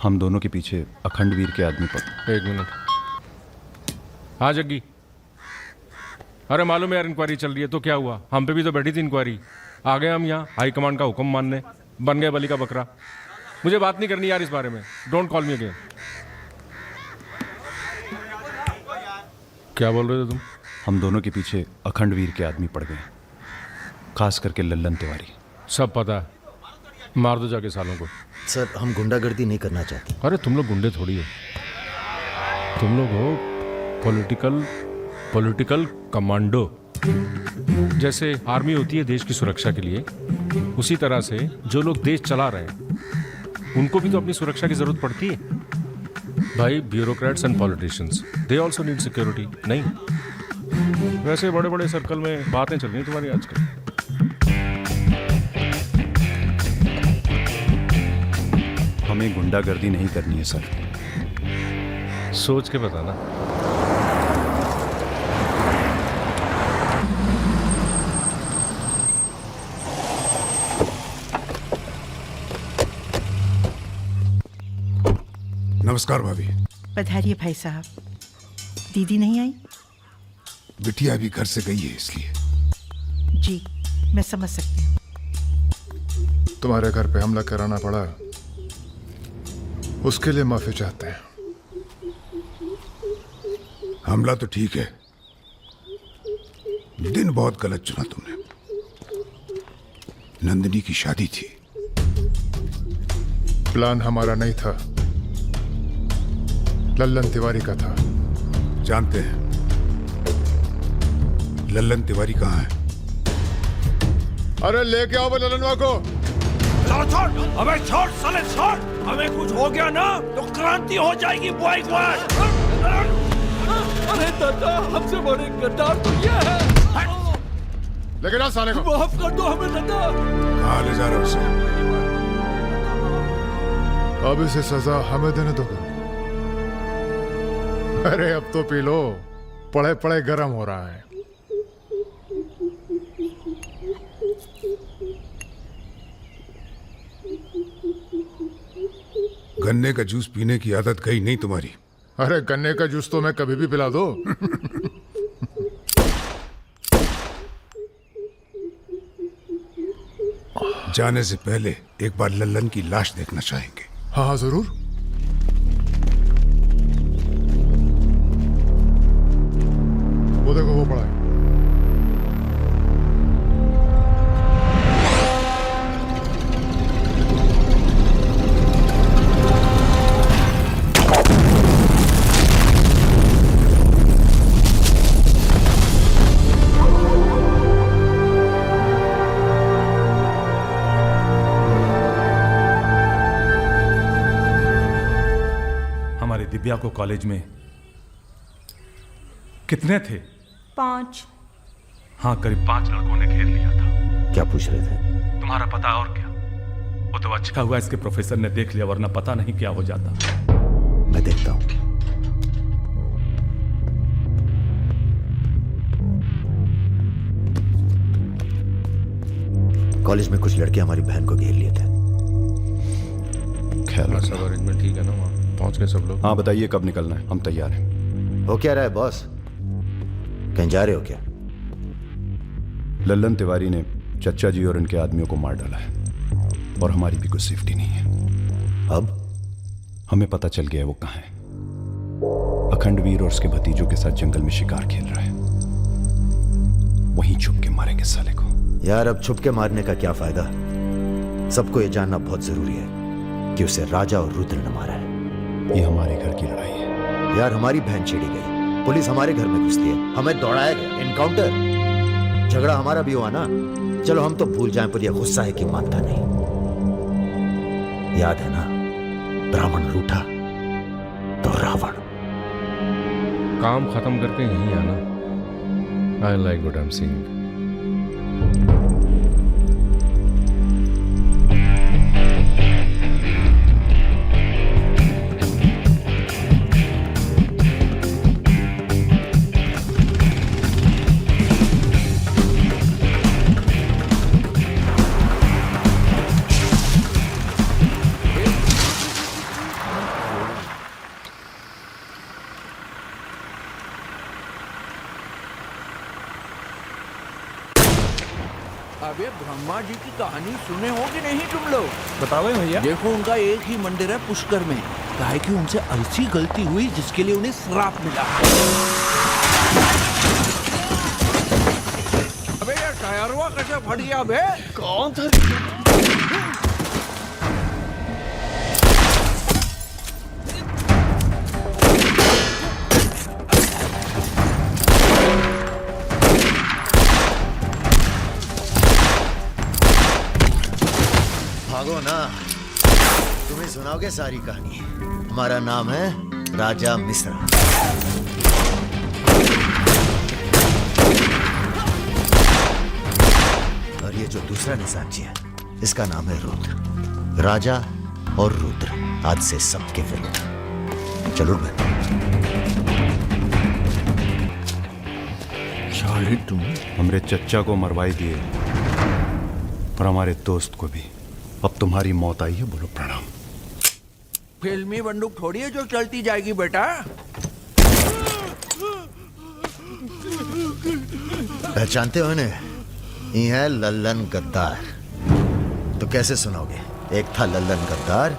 हम दोनों के पीछे अखंड वीर के आदमी पर। 1 मिनट। हाँ जग्गी। अरे मालूम है यार, इंक्वायरी चल रही है। तो क्या हुआ? हम पे भी तो बैठी थी इंक्वायरी। आ गए हम यहाँ हाई कमांड का हुक्म मानने, बन गए बलि का बकरा। मुझे बात नहीं करनी यार इस बारे में। Don't call me again. क्या बोल रहे थे तुम? हम दोनों के पीछे अखंड वीर के आदमी पड़ गए, खास करके लल्लन तिवारी। सब पता है, मार दो जाके सालों को। सर हम गुंडागर्दी नहीं करना चाहते। अरे तुम लोग गुंडे थोड़ी हो, तुम लोग हो पॉलिटिकल कमांडो। जैसे आर्मी होती है देश की सुरक्षा के लिए, उसी तरह से जो लोग देश चला रहे हैं उनको भी तो अपनी सुरक्षा की जरूरत पड़ती है भाई। Bureaucrats and politicians, they also need security. नहीं, वैसे बड़े बड़े सर्कल में बातें चल रही तुम्हारी आजकल। हमें गुंडागर्दी नहीं करनी है सर। सोच के बताना। नमस्कार भाभी। पधारिए भाई साहब। दीदी नहीं आई? बिटिया भी घर से गई है इसलिए। जी, मैं समझ सकती हूँ। तुम्हारे घर पे हमला कराना पड़ा, उसके लिए माफी चाहते हैं। हमला तो ठीक है, दिन बहुत गलत चुना तुमने। नंदिनी की शादी थी। प्लान हमारा नहीं था, लल्लन तिवारी का था। जानते हैं लल्लन तिवारी कहाँ है? अरे लेके आओ लल्लनवा को। छोड़, अबे छोड़ साले छोड़। हमें कुछ हो गया ना तो क्रांति हो जाएगी बॉय स्क्वाड। अरे दादा, हमसे बड़े गद्दार तो ये है। लेके जाओ साले को। माफ कर दो हमें दादा। कहाँ ले जा रहे हो उसे? अब इसे सजा हमें देने दो। अरे अब तो पी लो, पड़े पड़े गरम हो रहा है। गन्ने का जूस पीने की आदत गई नहीं तुम्हारी। अरे गन्ने का जूस तो मैं कभी भी पिला दो। जाने से पहले एक बार लल्लन की लाश देखना चाहेंगे। हाँ हाँ जरूर। वो देखो वो पड़ा है। दिव्या को कॉलेज में कितने थे? 5। हाँ, करीब 5 लड़कों ने घेर लिया था। क्या पूछ रहे थे? तुम्हारा पता और क्या? वो तो अच्छा हुआ इसके प्रोफेसर ने देख लिया, वरना पता नहीं क्या हो जाता। मैं देखता हूं। कॉलेज में कुछ लड़के हमारी बहन को घेर लिए थे। ख्याल सब अरेंजमेंट ठीक है ना? वहाँ पहुंच गए सब लोग? हाँ बताइए कब निकलना है, हम तैयार हैं। हो क्या रहा है बॉस? कहीं जा रहे हो क्या? लल्लन तिवारी ने चच्चा जी और इनके आदमियों को मार डाला है और हमारी भी कोई सेफ्टी नहीं है। अब हमें पता चल गया है वो कहाँ है। अखंडवीर और उसके भतीजों के साथ जंगल में शिकार खेल रहा है। वहीं छुप के मारेंगे साले को। यार अब छुप के मारने का क्या फायदा? सबको ये जानना बहुत जरूरी है कि उसे राजा और रुद्र ने मारा है। ये हमारे घर की लड़ाई है। यार हमारी बहन छेड़ी गई, पुलिस हमारे घर में घुसती है, हमें दौड़ाया गया, एनकाउंटर, झगड़ा हमारा भी हुआ ना। चलो हम तो भूल जाएं, पर यह गुस्सा है कि मानता नहीं। याद है ना, ब्राह्मण रूठा तो रावण। काम खत्म करके यहीं आना। I like what I am seeing. अबे ब्रह्मा जी की कहानी सुने हो कि नहीं तुम लोग? बताओ भैया। देखो उनका एक ही मंदिर है पुष्कर में। काहे कि उनसे ऐसी गलती हुई जिसके लिए उन्हें श्राप मिला। अबे यार टायरवा कैसे फट गया बे? कौन था? भागो ना, तुम्हें सुनाओगे सारी कहानी। हमारा नाम है राजा मिश्रा। और ये जो दूसरा निशानची है, इसका नाम है रुद्र। राजा और रुद्र आज से सबके विरुद्ध। चलो मैं शाली तुम हमारे चच्चा को मरवाई दिए और हमारे दोस्त को भी। अब तुम्हारी मौत आई है, बोलो प्रणाम। फिल्मी बंदूक थोड़ी है जो चलती जाएगी बेटा। पहचानते हो इन्हें? ये है लल्लन गद्दार। तो कैसे सुनोगे? एक था लल्लन गद्दार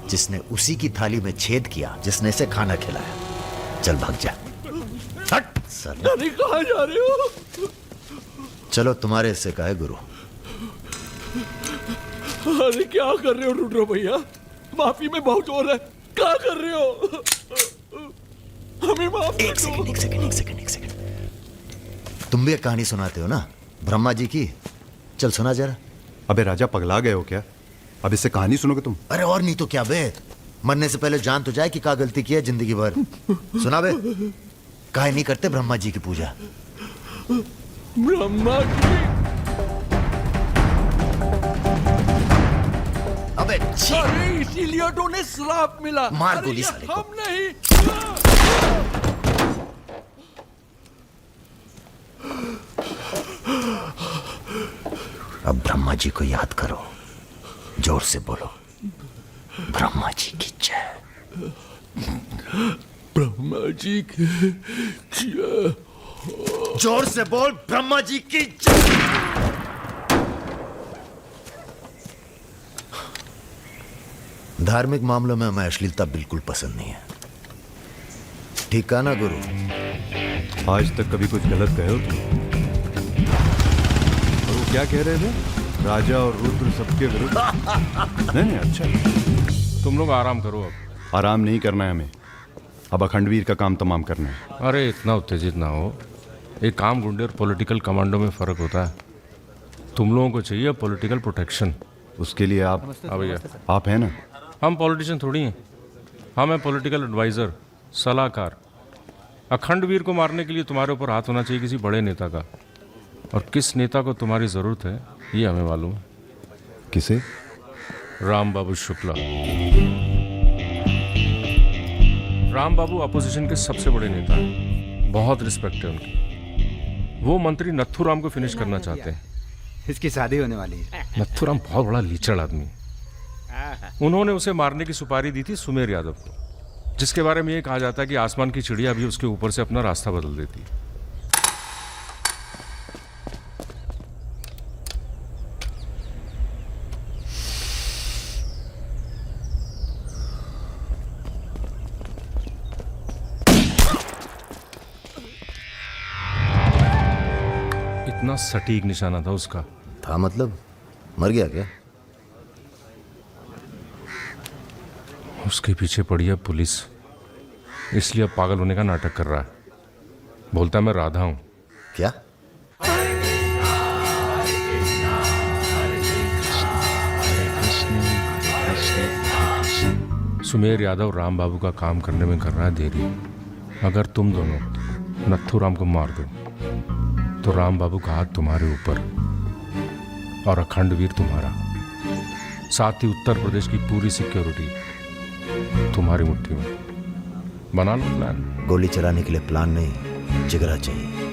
जिसने उसी की थाली में छेद किया जिसने इसे खाना खिलाया। चल भाग जा। हट साला। अरे कहाँ जा रहे हो? चलो तुम्हारे हिस्से का है गुरु। अरे क्या कर रहे हो रुद्र भैया? माफी में बहुत हो रहा है। क्या कर रहे हो? हमें माफ एक सेकंड। तुम भी एक कहानी सुनाते हो ना ब्रह्मा जी की? चल सुना जरा। अबे राजा पगला गए हो क्या? अब इससे कहानी सुनोगे तुम? अरे और नहीं तो क्या बे, मरने से पहले जान तो जाए कि क्या गलती की है जिंदगी भर। सुना बे। काहे नहीं करते ब्रह्मा जी की पूजा? ब्रह्मा जी? अबे अरे इसीलिए तो उन्हें श्राप मिला। मार गोली साले को। हम नहीं। अब ब्रह्मा जी को याद करो, जोर से बोलो, ब्रह्मा जी की जय। ब्रह्मा जी की जय। जोर से बोल, ब्रह्मा जी की जय। धार्मिक मामलों में हमें अश्लीलता बिल्कुल पसंद नहीं है। ठीक कहा ना गुरु? आज तक कभी कुछ गलत कहे हो तुम? और वो क्या कह रहे थे? राजा और रुद्र सबके विरुद्ध? नहीं अच्छा। तुम लोग आराम करो। अब आराम नहीं करना है हमें, अब अखंडवीर का काम तमाम करना है। अरे इतना उत्तेजित ना हो। एक काम गुंडे और पॉलिटिकल कमांडो में फर्क होता है। तुम लोगों को चाहिए पॉलिटिकल प्रोटेक्शन। उसके लिए आप भैया आप हैं ना? हम पॉलिटिशियन थोड़ी हैं, हम हैं पॉलिटिकल एडवाइज़र, सलाहकार। अखंडवीर को मारने के लिए तुम्हारे ऊपर हाथ होना चाहिए किसी बड़े नेता का, और किस नेता को तुम्हारी ज़रूरत है ये हमें मालूम है। किसे? राम बाबू शुक्ला। राम बाबू अपोजिशन के सबसे बड़े नेता हैं, बहुत रिस्पेक्ट है उनकी। वो मंत्री नथुराम को फिनिश करना चाहते हैं। इसकी शादी होने वाली है। नथुराम बहुत बड़ा लीचड़ आदमी है। उन्होंने उसे मारने की सुपारी दी थी सुमेर यादव को, जिसके बारे में ये कहा जाता है कि आसमान की चिड़िया भी उसके ऊपर से अपना रास्ता बदल देती है। इतना सटीक निशाना था उसका। था मतलब? मर गया क्या? उसके पीछे पड़ी है पुलिस, इसलिए अब पागल होने का नाटक कर रहा है। बोलता मैं राधा हूं। क्या? सुमेर यादव राम बाबू का काम करने में कर रहा है देरी। अगर तुम दोनों नथुराम को मार दो तो राम बाबू का हाथ तुम्हारे ऊपर और अखंडवीर तुम्हारा, साथ ही उत्तर प्रदेश की पूरी सिक्योरिटी तुम्हारी मुट्ठी में। बना लो प्लान। गोली चलाने के लिए प्लान नहीं, जिगरा चाहिए,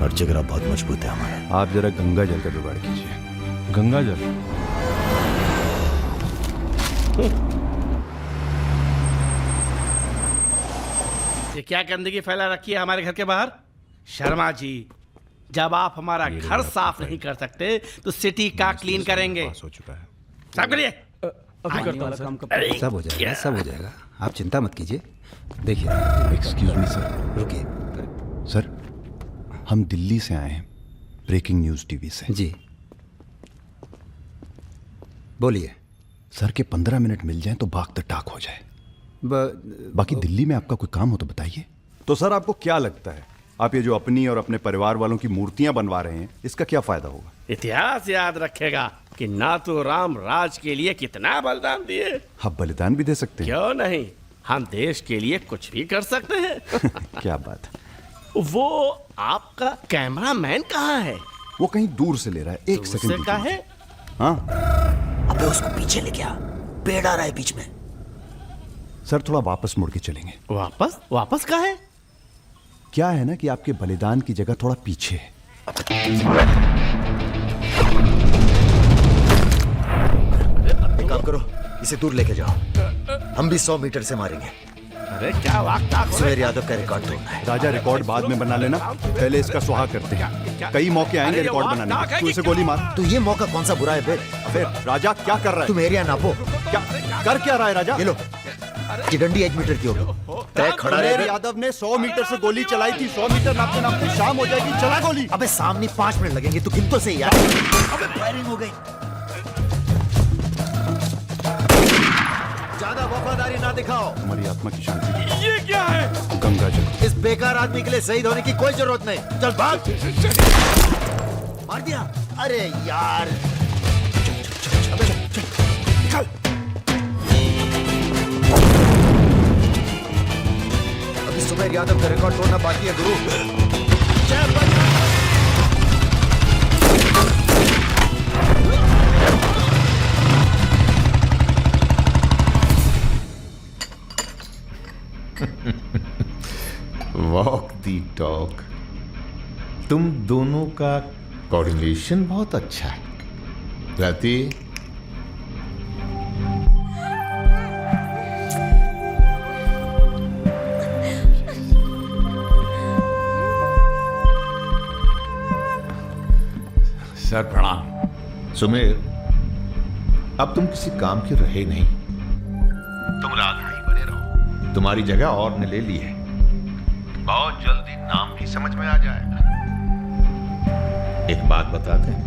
और जिगरा बहुत मजबूत है हमारा। आप जरा गंगा जल का जुगाड़ कीजिए। गंगा जल? ये क्या गंदगी फैला रखी है हमारे घर के बाहर? शर्मा जी, जब आप हमारा घर साफ नहीं कर सकते तो सिटी का क्लीन करेंगे। हो चुका है। साफ करिए। सब हो जाएगा, सब हो जाएगा, आप चिंता मत कीजिए। देखिए, एक्सक्यूज मी सर। रुकिए सर, हम दिल्ली से आए हैं, ब्रेकिंग न्यूज टीवी से। जी बोलिए। सर के 15 मिनट मिल जाएं तो भाग द टाक हो जाए। बाकी दिल्ली में आपका कोई काम हो तो बताइए। तो सर आपको क्या लगता है, आप ये जो अपनी और अपने परिवार वालों की मूर्तियां बनवा रहे हैं, इसका क्या फायदा होगा? इतिहास याद रखेगा कि नाथुराम राज के लिए कितना बलिदान दिए। आप बलिदान भी दे सकते हैं। क्यों नहीं, हम देश के लिए कुछ भी कर सकते हैं। क्या बात है। वो आपका कैमरामैन कहाँ है? वो कहीं दूर से ले रहा है। एक सेकंड का है। हाँ, अबे उसको पीछे ले गया, पेड़ आ रहा है बीच में। सर थोड़ा वापस मुड़ के चलेंगे। वापस? वापस कहाँ है? क्या है ना कि आपके बलिदान की जगह थोड़ा पीछे है। एक काम करो, इसे दूर लेके जाओ, हम भी 100 मीटर से मारेंगे। अरे क्या वाक़ सुमेर यादव का रिकॉर्ड तोड़ना है। राजा रिकॉर्ड बाद में बना लेना, पहले इसका सुहा करते हैं। कई मौके आएंगे रिकॉर्ड बनाने के। तू इसे गोली मार। तो ये मौका कौन सा बुरा है बे? अबे राजा क्या कर रहा है? तुम एरिया नापो। क्या कर क्या रहा है राजा? ये लो, ये डंडी 1 मीटर की होगी। तय खड़ा रहे। सुमेर यादव ने 100 मीटर से गोली चलाई थी। 100 मीटर नापते नापते शाम हो जाएगी। चला गोली। अबे सामने 5 मिनट लगेंगे, तो गिन तो सही यार। फायरिंग हो गई। ज्यादा वफादारी ना दिखाओ। हमारी आत्मा की शांति। ये क्या है? गंगा जल। इस बेकार आदमी के लिए शहीद होने की कोई जरूरत नहीं। चल भाग। मार दिया। अरे यार चल। अभी सुमेर यादव का रिकॉर्ड तोड़ना बाकी है गुरु। वॉक दी टॉक। तुम दोनों का कोऑर्डिनेशन बहुत अच्छा है। रति, सर प्रणाम। सुमेर, अब तुम किसी काम के रहे नहीं। तुम राधा ही बने रहो। तुम्हारी जगह और ने ले ली है। बहुत जल्दी नाम भी समझ में आ जाएगा। एक बात बता दें,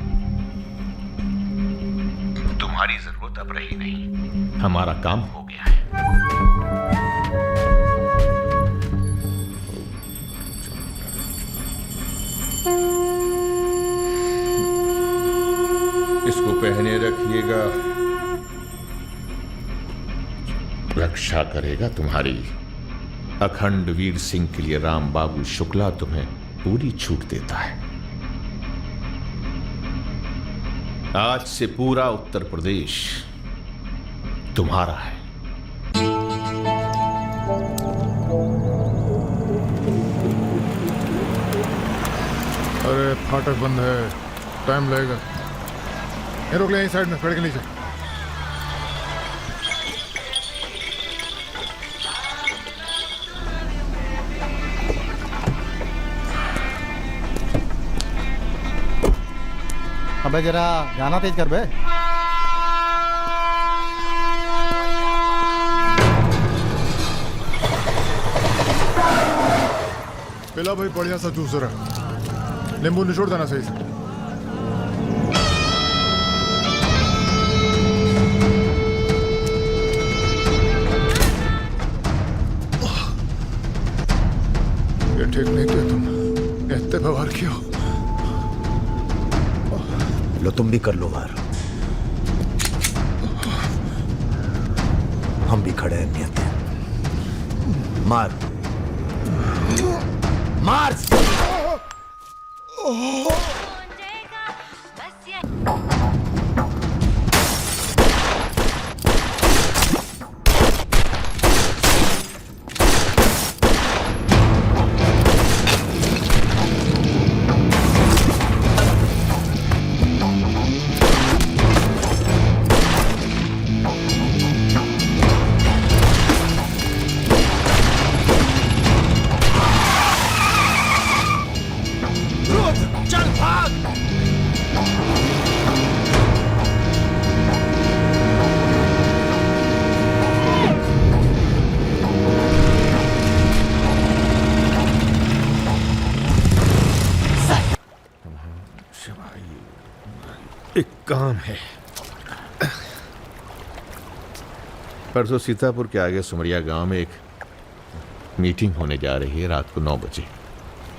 तुम्हारी जरूरत अब रही नहीं। हमारा काम हो गया है। इसको पहने रखिएगा, रक्षा करेगा तुम्हारी। अखंड वीर सिंह के लिए राम बाबू शुक्ला तुम्हें पूरी छूट देता है। आज से पूरा उत्तर प्रदेश तुम्हारा है। अरे फाटक बंद है, टाइम लगेगा। ये रोक ले यहीं साइड में, पेड़ के नीचे। अबे जरा गाना तेज कर बे। पिला भाई बढ़िया सा जूस रहा। नींबू निचोड़ देना सही से। ये ठीक नहीं किया तुम, इतने व्यवहार किया। लो तुम भी कर लो वार। हम भी खड़े हैं नियत है। मार मार। एक काम है। परसों सीतापुर के आगे सुमरिया गांव में एक मीटिंग होने जा रही है रात को 9 बजे।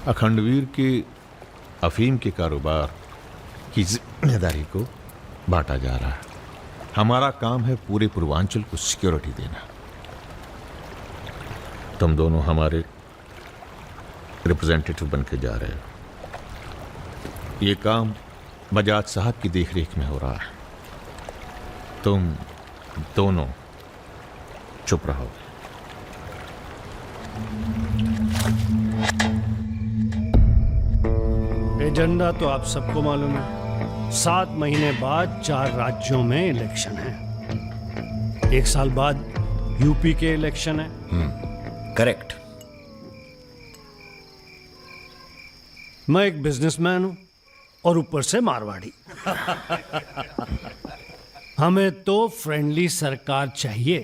अखंडवीर के अफीम के कारोबार की जिम्मेदारी को बांटा जा रहा है। हमारा काम है पूरे पूर्वांचल को सिक्योरिटी देना। तुम दोनों हमारे रिप्रेजेंटेटिव बन के जा रहे हो। ये काम बजाज साहब की देखरेख में हो रहा है। तुम दोनों चुप रहो। एजेंडा तो आप सबको मालूम है। 7 महीने बाद 4 राज्यों में इलेक्शन है। 1 साल बाद यूपी के इलेक्शन है। करेक्ट। मैं एक बिजनेसमैन हूं और ऊपर से मारवाड़ी। हमें तो फ्रेंडली सरकार चाहिए,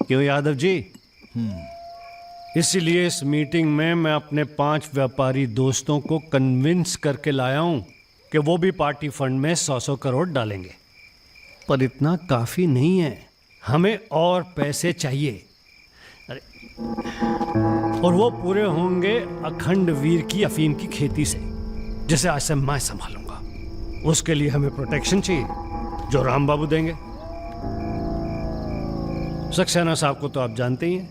क्यों यादव जी? इसीलिए इस मीटिंग में मैं अपने 5 व्यापारी दोस्तों को कन्विंस करके लाया हूं कि वो भी पार्टी फंड में 100-100 करोड़ डालेंगे। पर इतना काफी नहीं है, हमें और पैसे चाहिए। और वो पूरे होंगे अखंड वीर की अफीम की खेती से, जिसे आज से मैं संभालूंगा। उसके लिए हमें प्रोटेक्शन चाहिए, जो राम बाबू देंगे। सक्सेना साहब को तो आप जानते ही हैं,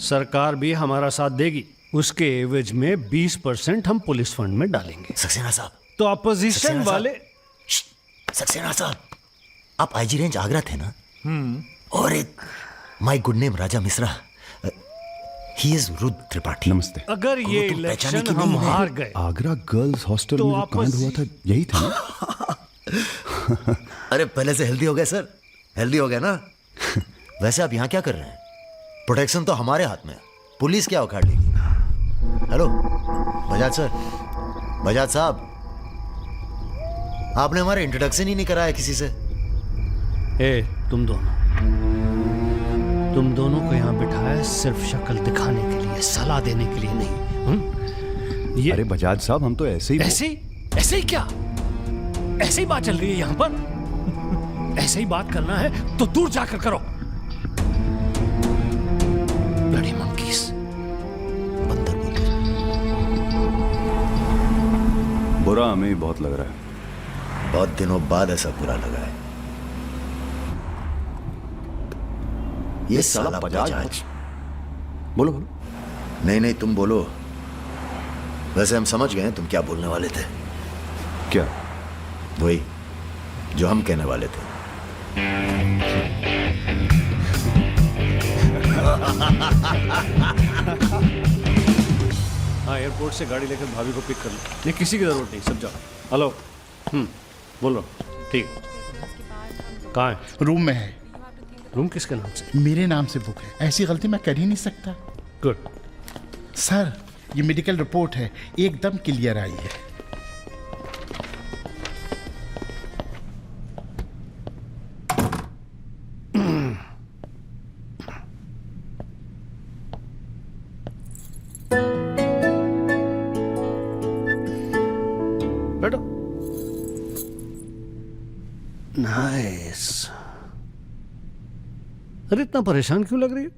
सरकार भी हमारा साथ देगी। उसके एवज में 20% हम पुलिस फंड में डालेंगे। सक्सेना साहब तो अपोजिशन वाले। सक्सेना साहब, आप आईजी रेंज आगरा थे ना? और एक my good name Raja Mishra, he is Rudra Tripathi. नमस्ते। अगर ये इलेक्शन हम हार गए, आगरा गर्ल्स हॉस्टल तो में जो कांड हुआ था यही था ना? अरे पहले से हेल्दी हो गए सर, हेल्दी हो गए ना? वैसे आप यहाँ क्या कर रहे हैं? प्रोटेक्शन तो हमारे हाथ में है, पुलिस क्या उखाड़ लेगी? हेलो बजाज सर, बजाज साहब, आपने हमारा इंट्रोडक्शन ही नहीं कराया किसी से। तुम दोनों को यहाँ बिठाया सिर्फ शक्ल दिखाने के लिए, सलाह देने के लिए नहीं। अरे बजाज साहब, हम तो ऐसे ही क्या? ऐसे ही बात चल रही है यहाँ पर। ऐसे ही बात करना है तो दूर जाकर करो। Bloody monkeys. बंदर बोले। बुरा हमें ही बहुत लग रहा है। बहुत दिनों बाद ऐसा बुरा लगा है। ये साला बजाज। बोलो। नहीं तुम बोलो। वैसे हम समझ गए तुम क्या बोलने वाले थे। क्या? वही जो हम कहने वाले थे। हाँ, एयरपोर्ट से गाड़ी लेकर भाभी को पिक कर लो। नहीं, किसी की जरूरत नहीं, सब जाओ। हेलो, बोलो। ठीक, कहाँ है? रूम में है। रूम किसके नाम से? मेरे नाम से बुक है, ऐसी गलती मैं कर ही नहीं सकता। गुड। सर, ये मेडिकल रिपोर्ट है, एकदम क्लियर आई है। बैठो। नाइस। अरे इतना परेशान क्यों लग रही है?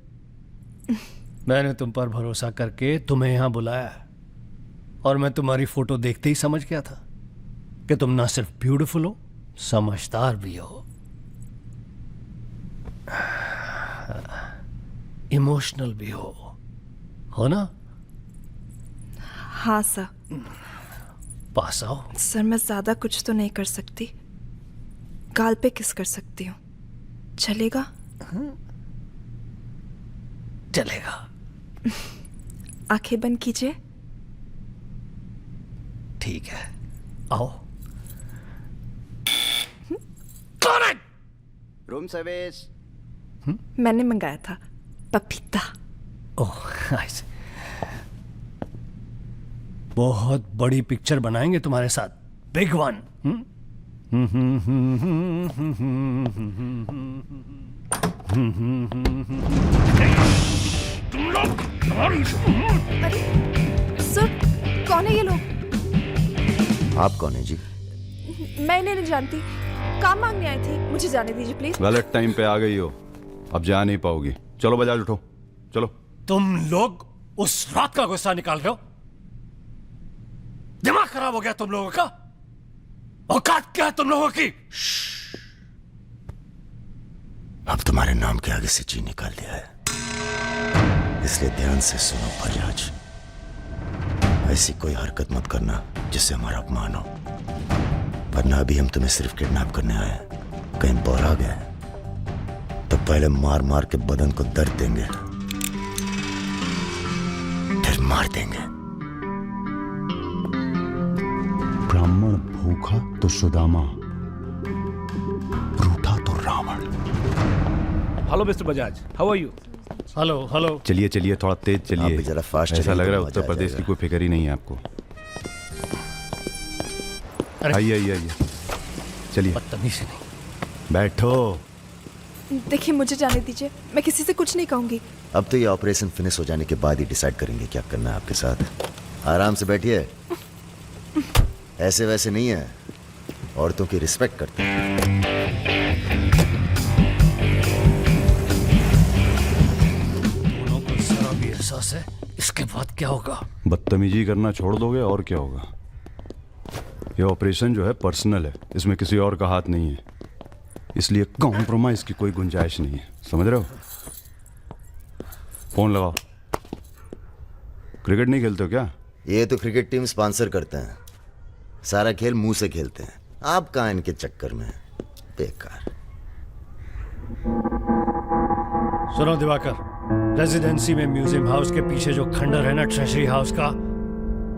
मैंने तुम पर भरोसा करके तुम्हें यहां बुलाया, और मैं तुम्हारी फोटो देखते ही समझ गया था कि तुम ना सिर्फ ब्यूटीफुल हो, समझदार भी हो, इमोशनल भी हो ना? हाँ सर। पास आओ। सर, मैं ज्यादा कुछ तो नहीं कर सकती, गाल पे किस कर सकती हूँ, चलेगा? चलेगा। आंखें बंद कीजिए। ठीक है, आओ। कौन है? Room service. मैंने मंगाया था, पपीता। ओह, ऐसे। बहुत बड़ी पिक्चर बनाएंगे तुम्हारे साथ, बिग वन। तुम लोग। अरे सर, कौन है ये लोग? आप कौन है जी? मैं इन्हें नहीं जानती, काम मांगने आई थी, मुझे जाने दीजिए प्लीज। गलत टाइम पे आ गई हो, अब जा नहीं पाओगी। चलो बजाज, उठो, चलो। तुम लोग उस रात का गुस्सा निकाल रहे हो? दिमाग खराब हो गया तुम लोगों का? औकात क्या है तुम लोगों की? अब तुम्हारे नाम के आगे से जी निकाल दिया है, इसलिए ध्यान से सुनो बजाज। ऐसी कोई हरकत मत करना जिससे हमारा अपमान हो, वरना अभी हम तुम्हें सिर्फ किडनैप करने आए हैं। कहीं बौरा गए तो पहले मार मार के बदन को दर्द देंगे, फिर मार देंगे। ब्राह्मण भूखा तो सुदामा, रूठा तो रावण। Hello mister Bajaj, how are you? Hello hello. चलिए चलिए, थोड़ा तेज आप चलिए। भी जरा फास्ट ऐसा चलिए लग तो रहा है मजा उत्तर आ प्रदेश की जाएगा। कोई फिक्र ही नहीं है आपको। आइए आइए आइए, चलिए। बदतमीजी नहीं। बैठो। देखिए मुझे जाने दीजिए, मैं किसी से कुछ नहीं कहूंगी। अब तो ये ऑपरेशन फिनिश हो जाने के बाद ही डिसाइड करेंगे क्या करना है आपके साथ। आराम से बैठिए, ऐसे वैसे नहीं है, औरतों की रिस्पेक्ट करते हैं। दोनों को जरा भी एहसास है इसके बाद क्या होगा। बदतमीजी करना छोड़ दोगे और क्या होगा। ये ऑपरेशन जो है पर्सनल है, इसमें किसी और का हाथ नहीं है, इसलिए कॉम्प्रोमाइज की कोई गुंजाइश नहीं है, समझ रहे हो। फोन लगाओ। क्रिकेट नहीं खेलते हो क्या? ये तो क्रिकेट टीम स्पॉन्सर करते हैं, सारा खेल मुंह से खेलते हैं। आप कहाँ इनके चक्कर में, बेकार। सुनो दिवाकर, रेजिडेंसी में म्यूजियम हाउस के पीछे जो खंडर है ना ट्रेजरी हाउस का,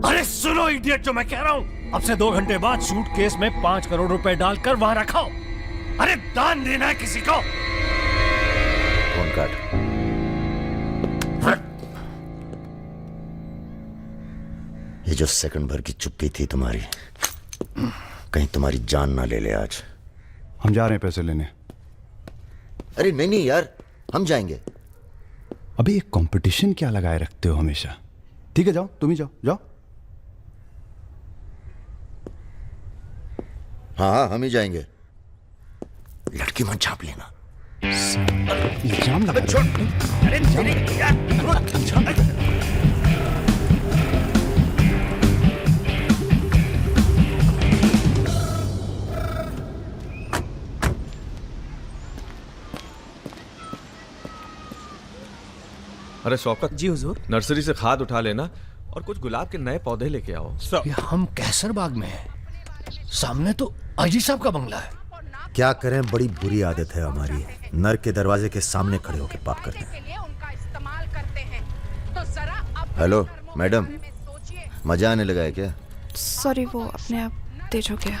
अरे सुनो इडियट, जो मैं कह रहा हूं, अब से 2 घंटे बाद सूटकेस में 5 करोड़ रुपए डालकर वहां रखो। अरे दान देना है किसी को। फोन काट। ये जो सेकंड भर की चुप्पी थी तुम्हारी, कहीं तुम्हारी जान ना ले ले आज। हम जा रहे हैं पैसे लेने। अरे नहीं नहीं यार, हम जाएंगे। अबे एक कंपटीशन क्या लगाए रखते हो हमेशा। ठीक है जाओ, तुम ही जाओ जाओ। हाँ हाँ हम ही जाएंगे, लड़की मत छाप लेना। इल्जाम लगा छोड़। अरे अरे शौकत जी हुजूर। नर्सरी से खाद उठा लेना और कुछ गुलाब के नए पौधे लेके आओ। ये हम कैसर बाग में हैं, सामने तो आजी साहब का बंगला है। क्या करें, बड़ी बुरी आदत है हमारी, नर के दरवाजे के सामने खड़े होकर पाप करते हैं। हेलो मैडम, मजा आने लगा है क्या? सॉरी, वो अपने आप तेज हो गया।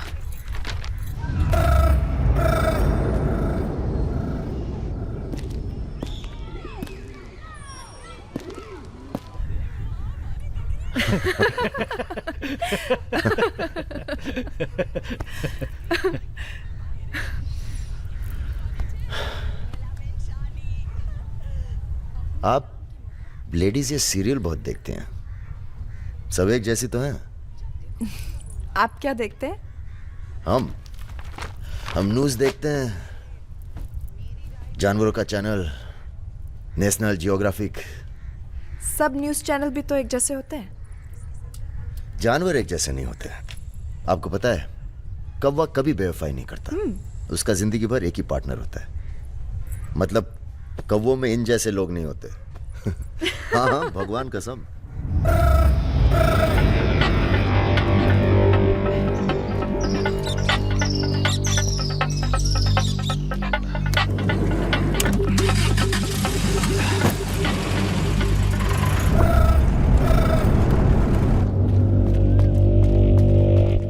आप लेडीज ये सीरियल बहुत देखते हैं, सब एक जैसी तो हैं। आप क्या देखते हैं? हम न्यूज़ देखते हैं, जानवरों का चैनल, नेशनल जियोग्राफिक। सब न्यूज़ चैनल भी तो एक जैसे होते हैं। जानवर एक जैसे नहीं होते। आपको पता है, कौवा कभी बेवफाई नहीं करता, उसका जिंदगी भर एक ही पार्टनर होता है। मतलब कौवों में इन जैसे लोग नहीं होते। हाँ हाँ, भगवान कसम।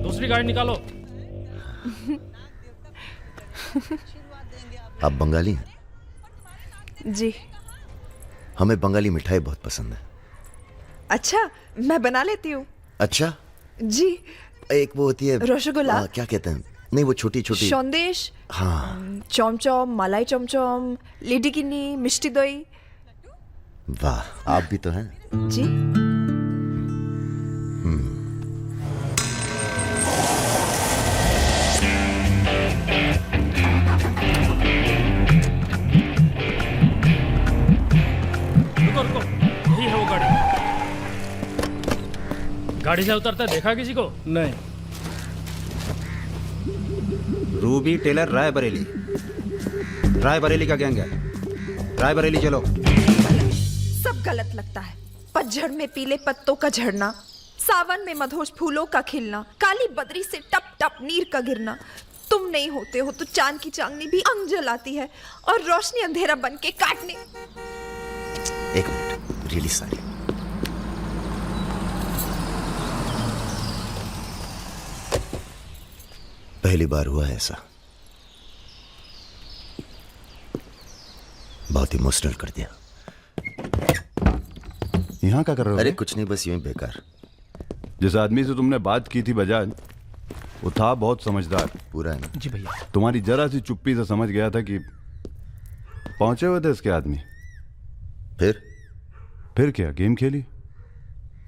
दूसरी गाड़ी निकालो। आप बंगाली हैं? जी। हमें बंगाली मिठाई बहुत पसंद है। अच्छा, मैं बना लेती हूँ। अच्छा जी। एक वो होती है रसगुल्ला। क्या कहते हैं, नहीं वो छोटी छोटी। सौंदेश। हाँ। चमचम, मलाई चमचम, लेडी किन्नी, मिष्टी दही। वाह, आप भी तो हैं। जी। रुको रुको, यही है वो गाड़ी। गाड़ी से उतरता देखा किसी को? नहीं। रूबी टेलर रायबरेली, रायबरेली का गैंग है। रायबरेली चलो। सब गलत लगता है। पतझड़ में पीले पत्तों का झड़ना, सावन में मधोश फूलों का खिलना, काली बदरी से टप टप नीर का गिरना। तुम नहीं होते हो तो चांद की चांदनी भी अंग जलाती है और रोशनी अंधेरा बन के काटने। एक मिनट, रियली सॉरी। पहली बार हुआ है ऐसा, बहुत इमोशनल कर दिया। यहाँ क्या कर रहे हो? अरे कुछ नहीं, बस यूं ही बेकार। जिस आदमी से तुमने बात की थी बजाज, वो था बहुत समझदार। पूरा है ना? जी भैया। तुम्हारी जरा सी चुप्पी से समझ गया था कि पहुंचे हुए थे इसके आदमी। फिर क्या गेम खेली?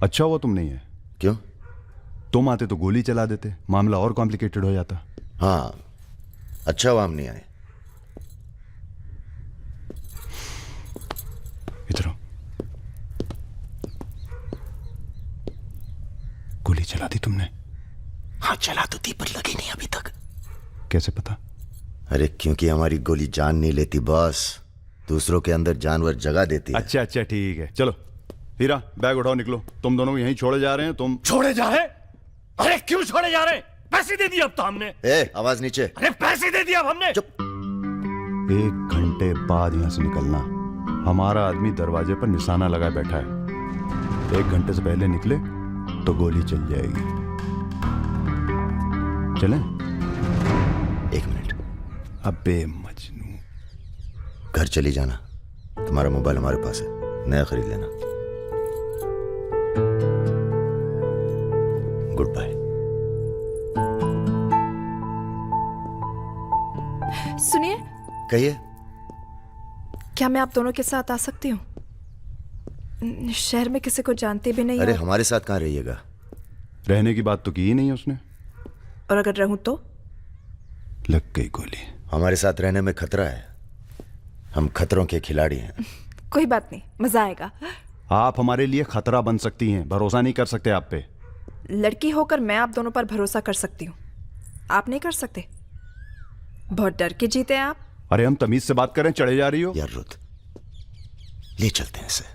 अच्छा हुआ तुम नहीं है। क्यों? तुम आते तो गोली चला देते, मामला और कॉम्प्लिकेटेड हो जाता। हाँ, अच्छा हुआ हम नहीं आए। इधर आओ। गोली चला दी तुमने? हाँ चला तो थी, पर लगी नहीं अभी तक। कैसे पता? अरे क्योंकि हमारी गोली जान नहीं लेती बॉस, दूसरों के अंदर जानवर जगा देती है। अच्छा अच्छा ठीक है, चलो हीरा बैग उठाओ, निकलो। तुम दोनों यहीं छोड़े जा रहे हैं। तुम छोड़े जा रहे? अरे क्यों छोड़े जा रहे? पैसे दे दिए अब तो हमने। आवाज नीचे। अरे पैसे दे दिए अब हमने। चुप। 1 घंटे बाद यहां से निकलना। हमारा आदमी दरवाजे पर निशाना लगाए बैठा है। 1 घंटे से पहले निकले तो गोली चल जाएगी। चलें? 1 मिनट। अबे मजनू, घर चली जाना। तुम्हारा मोबाइल हमारे पास है, नया खरीद लेना। Goodbye. सुनिए। कहिए। क्या मैं आप दोनों के साथ आ सकती हूँ? शहर में किसी को जानते भी नहीं। अरे हमारे साथ कहाँ रहिएगा? रहने की बात तो की ही नहीं है उसने। और अगर रहूं तो? लग गई गोली। हमारे साथ रहने में खतरा है, हम खतरों के खिलाड़ी हैं। कोई बात नहीं, मजा आएगा। आप हमारे लिए खतरा बन सकती हैं, भरोसा नहीं कर सकते आप पे। लड़की होकर मैं आप दोनों पर भरोसा कर सकती हूँ, आप नहीं कर सकते। बहुत डर के जीते हैं आप। अरे हम तमीज से बात करें, चढ़े जा रही हो। यार रुत, ले चलते हैं इसे,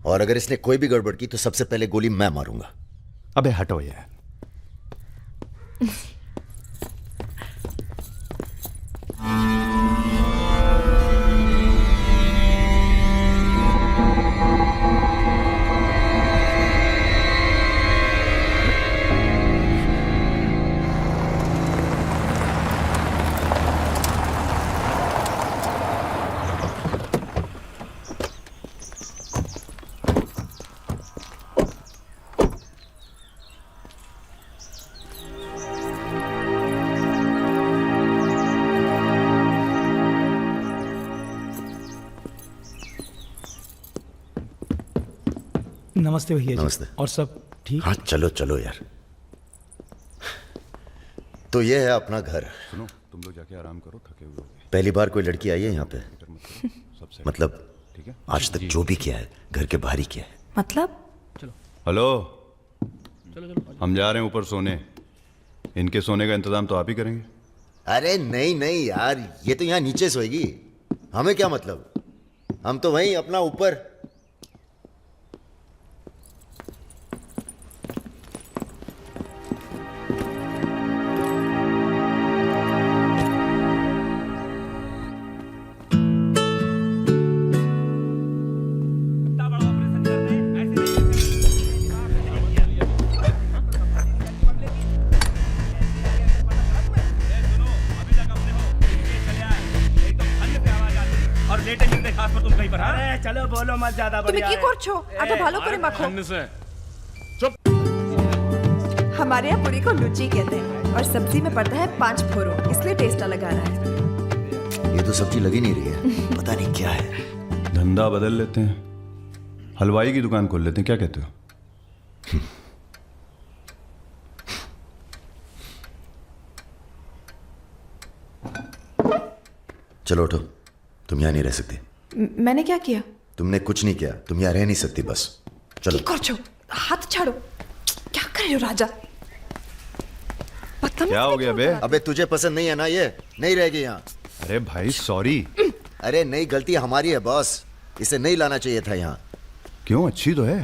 और अगर इसने कोई भी गड़बड़ की तो सबसे पहले गोली मैं मारूंगा। अबे हटो यार। नमस्ते भैया जी। नमस्ते। और सब ठीक? हाँ चलो चलो यार। तो ये है अपना घर। सुनो, तुम लोग जाके आराम करो, थके हुए होगे। पहली बार कोई लड़की आई है यहाँ पे? मतलब आज तक जो भी किया है घर के बाहर ही किया है। मतलब? हेलो, हम जा रहे हैं ऊपर सोने। इनके सोने का इंतजाम तो आप ही करेंगे। अरे नहीं नहीं यार, ये तो यहाँ नीचे सोएगी, हमें क्या मतलब, हम तो वहीं अपना ऊपर। चलो बोलो मत ज्यादा। তুমি কি করছো? আটা ভালো করে মাখো। हमारे यहाँ पूरी को लुची कहते हैं और सब्जी में पड़ता है 5 फोरो, इसलिए टेस्ट अलग आ रहा है। ये तो सब्जी लगी नहीं रही है, पता नहीं क्या है। धंधा बदल लेते हैं, हलवाई की दुकान खोल लेते हैं, क्या कहते हो? चलो उठो, तुम यहाँ नहीं रह सकती। मैंने क्या किया? तुमने कुछ नहीं किया, तुम यहाँ रह नहीं सकती, बस चलो। কি করছো? हाथ छाड़ो। क्या कर रहे हो राजा? क्या हो गया बे? अबे तुझे पसंद नहीं है ना, ये नहीं रहेगी यहाँ। अरे भाई सॉरी। अरे नहीं, गलती हमारी है बॉस, इसे नहीं लाना चाहिए था यहाँ। क्यों, अच्छी तो है,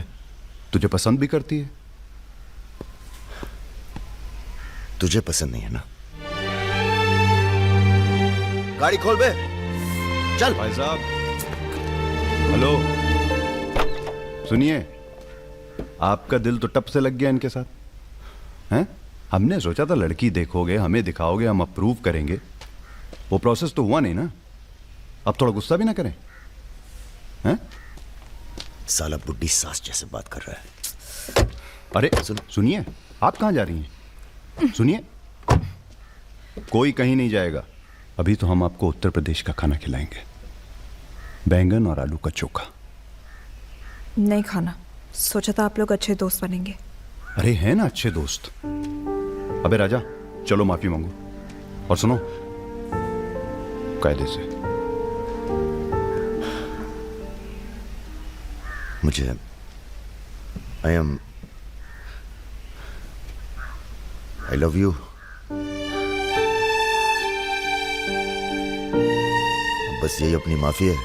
तुझे पसंद भी करती है। तुझे पसंद नहीं है ना? गाड़ी खोल बे, चल। भाई साहब हेलो, सुनिए, आपका दिल तो टप से लग गया इनके साथ, हैं? हमने सोचा था लड़की देखोगे, हमें दिखाओगे, हम अप्रूव करेंगे। वो प्रोसेस तो हुआ नहीं ना। अब थोड़ा गुस्सा भी ना करें, हैं? साला बुड्ढी सास जैसे बात कर रहा है। अरे सुनिए, आप कहाँ जा रही हैं? सुनिए, कोई कहीं नहीं जाएगा। अभी तो हम आपको उत्तर प्रदेश का खाना खिलाएंगे, बैंगन और आलू का चोखा। नहीं खाना, सोचा था आप लोग अच्छे दोस्त बनेंगे। अरे हैं ना अच्छे दोस्त। अबे राजा, चलो माफी मांगो। और सुनो, कायदे से। मुझे आई लव यू। बस यही अपनी माफी है,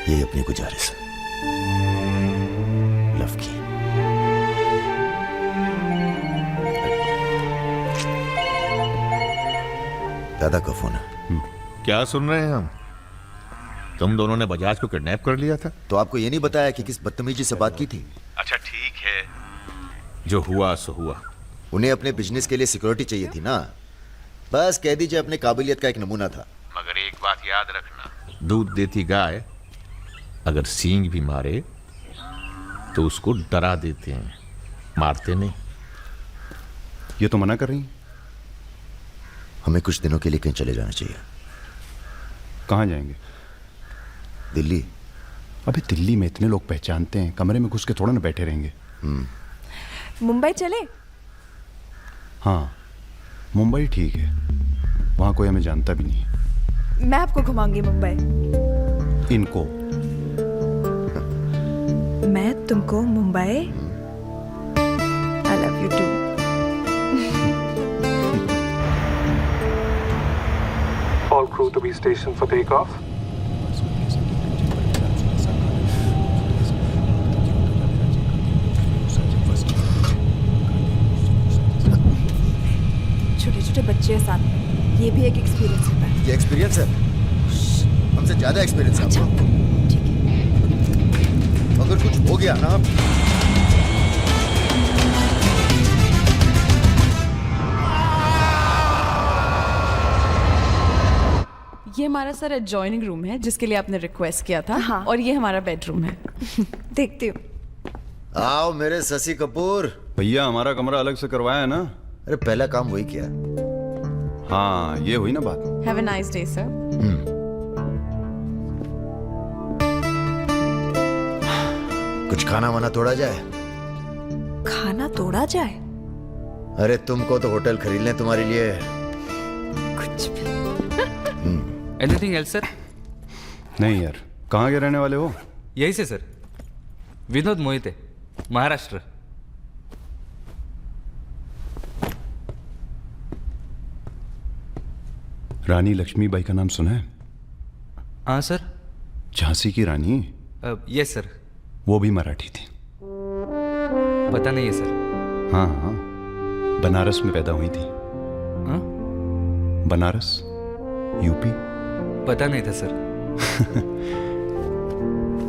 यही अपनी गुजारिश है लव की। दादा का फोन है। क्या सुन रहे हैं हम? तुम दोनों ने बजाज को किडनैप कर लिया था? तो आपको ये नहीं बताया कि किस बदतमीजी से बात की थी? अच्छा ठीक है, जो हुआ सो हुआ। उन्हें अपने बिजनेस के लिए सिक्योरिटी चाहिए थी ना, बस कह दीजिए अपने काबिलियत का एक नमूना था। मगर एक बात याद रखना, दूध देती गाय अगर सींग भी मारे तो उसको डरा देते हैं, मारते नहीं। ये तो मना कर रही हैं। हमें कुछ दिनों के लिए कहीं चले जाना चाहिए। कहाँ जाएंगे? दिल्ली। अबे दिल्ली में इतने लोग पहचानते हैं, कमरे में घुस के थोड़ा ना बैठे रहेंगे। मुंबई चले? हाँ, मुंबई ठीक है, वहाँ कोई हमें जानता भी नहीं है। मैं आपको घुमाऊंगी मुंबई। इनको? मैं तुमको Mumbai. I love you too. All crew to be stationed for takeoff. छोटे छोटे बच्चे हैं साथ में, ये भी एक एक्सपीरियंस होता है। ये एक्सपीरियंस है? हमसे ज्यादा एक्सपीरियंस है आपको। अगर कुछ हो गया ना, ये हमारा सर एडजॉइनिंग रूम है जिसके लिए आपने रिक्वेस्ट किया था। हाँ। और ये हमारा बेडरूम है। देखती हूँ। आओ मेरे शशि कपूर। भैया हमारा कमरा अलग से करवाया है ना? अरे पहला काम वही किया। हाँ, ये हुई ना बात। Have a nice day sir. कुछ खाना वाना तोड़ा जाए? खाना तोड़ा जाए? अरे तुमको तो होटल खरीद लें तुम्हारे लिए। कुछ भी। Anything else sir? नहीं यार, कहाँ के रहने वाले हो? यही से सर, विनोद मोहिते, महाराष्ट्र। रानी लक्ष्मीबाई का नाम सुना है? हाँ सर। झांसी की रानी? Yes sir. वो भी मराठी थी। पता नहीं है सर। हाँ हाँ, बनारस में पैदा हुई थी। हाँ? बनारस, यूपी। पता नहीं था सर।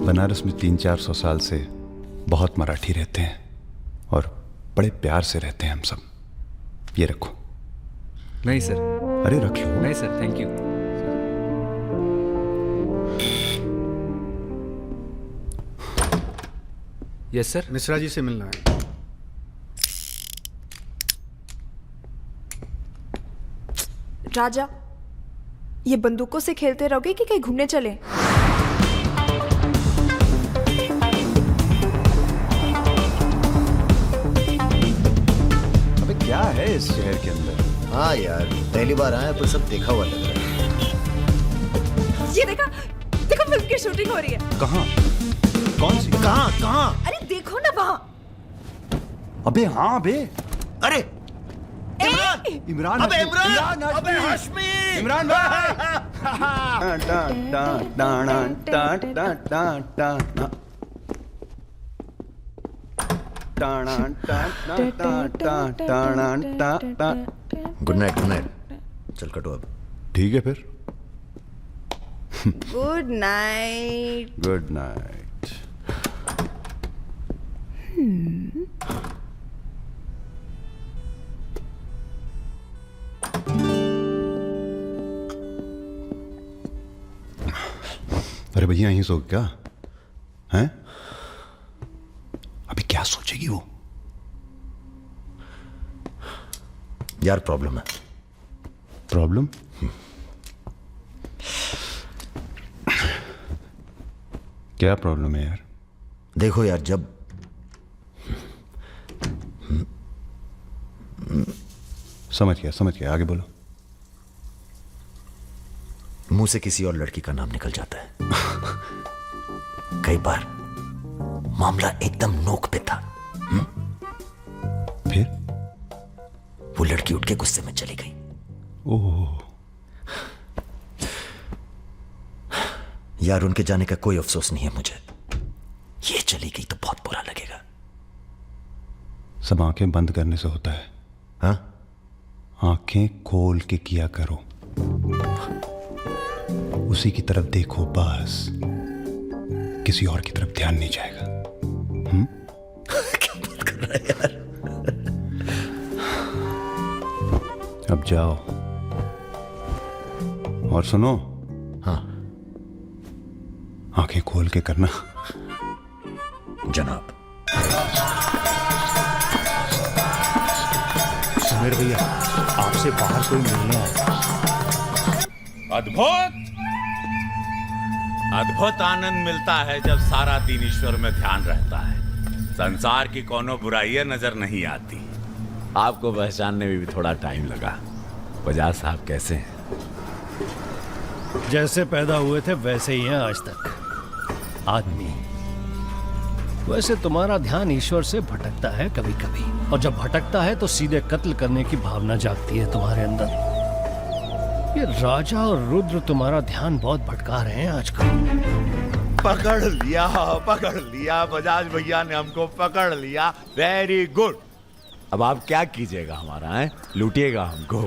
बनारस में 300-400 साल से बहुत मराठी रहते हैं और बड़े प्यार से रहते हैं हम सब। ये रखो। नहीं सर। अरे रख लो। नहीं sir, thank you. Yes sir. Mishra ji से मिलना है। राजा, ये बंदूकों से खेलते रहोगे कि कहीं घूमने चले? अबे क्या है इस शहर के अंदर? हाँ यार, पहली बार आए पर सब देखा हुआ लग रहा है। ये देखा, देखो फिल्म की शूटिंग हो रही है। कहाँ? कौन सी? कहाँ? अरे देखो ना वहाँ। अबे हाँ बे। अरे इमरान। अबे इमरान, अबे हाशमी, इमरान भाई। Good night, good night. चल कटो अब। ठीक है फिर। Good night. Good night. अरे भैया यहीं सो क्या? हैं? अभी क्या सोचेगी वो? यार प्रॉब्लम है। प्रॉब्लम? क्या प्रॉब्लम है यार? देखो यार, जब समझ गया, आगे बोलो। मुंह से किसी और लड़की का नाम निकल जाता है। कई बार मामला एकदम नोक पे था। फिर वो लड़की उठ के गुस्से में चली गई। ओह यार, उनके जाने का कोई अफसोस नहीं है मुझे। ये चली गई तो बहुत बुरा लगेगा। सब आंखें बंद करने से होता है। हाँ? आंखें खोल के किया करो, उसी की तरफ देखो बस, किसी और की तरफ ध्यान नहीं जाएगा। क्या बात कर रहा है यार? अब जाओ और सुनो। हाँ, आंखें खोल के करना। जनाब। सुमेर भैया, आपसे बाहर कोई मिलने आया। अद्भुत अद्भुत आनंद मिलता है जब सारा दिन ईश्वर में ध्यान रहता है। संसार की कोनो बुराइयां नजर नहीं आती। आपको पहचानने में भी थोड़ा टाइम लगा। बजाज साहब कैसे हैं? जैसे पैदा हुए थे वैसे ही हैं आज तक। आदमी। वैसे तुम्हारा ध्यान ईश्वर से भटकता है कभी कभी, और जब भटकता है तो सीधे कत्ल करने की भावना जागती है तुम्हारे अंदर। ये राजा और रुद्र तुम्हारा ध्यान बहुत भटका रहे हैं आजकल। पकड़ लिया बजाज भैया ने हमको पकड़ लिया। Very good. अब आप क्या कीजिएगा हमारा है? लूटिएगा हमको।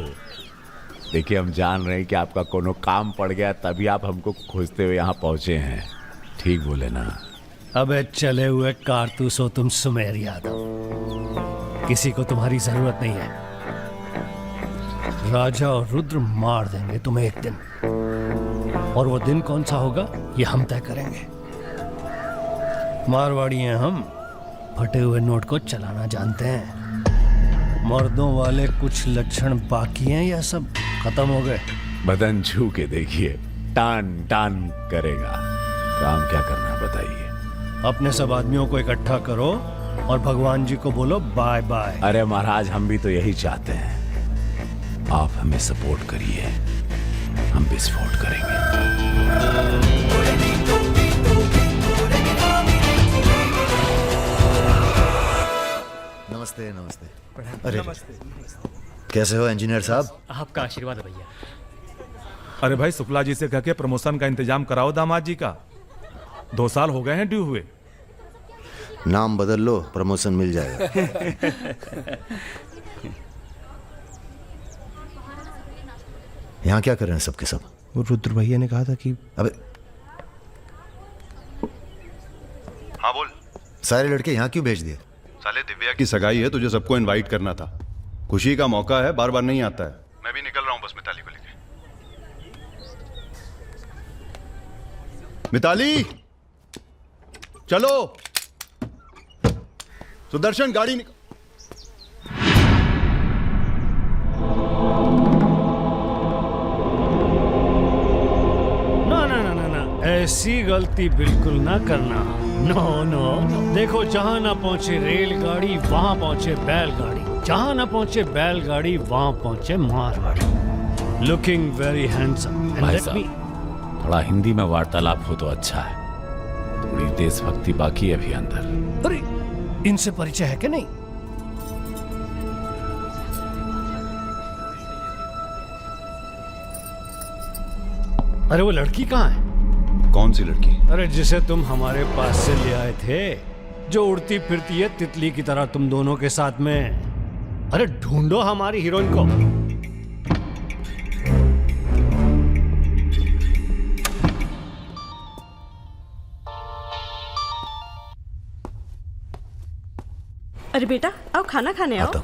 देखिए, हम जान रहे हैं कि आपका कोनो काम पड़ गया, तभी आप हमको खोजते हुए यहाँ पहुंचे हैं। ठीक बोले ना? अबे चले हुए कारतूस हो तुम सुमेर यादव। किसी को तुम्हारी जरूरत नहीं है। राजा और रुद्र मार देंगे तुम्हें एक दिन, और वो दिन कौन सा होगा ये हम तय करेंगे। मारवाड़ी हैं हम, फटे हुए नोट को चलाना जानते हैं। मर्दों वाले कुछ लक्षण बाकी हैं या सब खत्म हो गए? बदन छू के देखिए, टान टान करेगा। काम क्या करना है बताइए? अपने सब आदमियों को इकट्ठा करो और भगवान जी को बोलो बाय बाय। अरे महाराज, हम भी तो यही चाहते हैं। आप हमें सपोर्ट करिए, हम विस्फोट करेंगे। नमस्ते नमस्ते। अरे कैसे हो इंजीनियर साहब? आपका आशीर्वाद है भैया। अरे भाई, शुक्ला जी से कह के प्रमोशन का इंतजाम कराओ दामाद जी का। 2 साल हो गए हैं ड्यू हुए। नाम बदल लो, प्रमोशन मिल जाएगा। यहाँ क्या कर रहे हैं सबके सब? वो रुद्र भैया ने कहा था कि अबे हाँ बोल। सारे लड़के यहाँ क्यों भेज दिए? साले दिव्या की सगाई है, तुझे सबको इनवाइट करना था। खुशी का मौका है, बार बार नहीं आता है। मैं भी निकल रहा हूँ बस मिताली को लेके। मिताली चलो। सुदर्शन गाड़ी निकल। ना, ऐसी गलती बिल्कुल ना करना। नो। देखो, जहां ना पहुंचे रेलगाड़ी वहां पहुंचे बैलगाड़ी, जहां ना पहुंचे बैलगाड़ी वहां पहुंचे मारवाड़ी। Looking very handsome. भाई साहब, थोड़ा हिंदी में वार्तालाप हो तो अच्छा है। थोड़ी देशभक्ति बाकी है अभी अंदर। अरे इनसे परिचय है कि नहीं? अरे वो लड़की कहाँ है? कौन सी लड़की? अरे जिसे तुम हमारे पास से ले आए थे, जो उड़ती फिरती है तितली की तरह तुम दोनों के साथ में। अरे ढूंढो हमारी हीरोइन को। अरे बेटा, आओ खाना खाने आओ।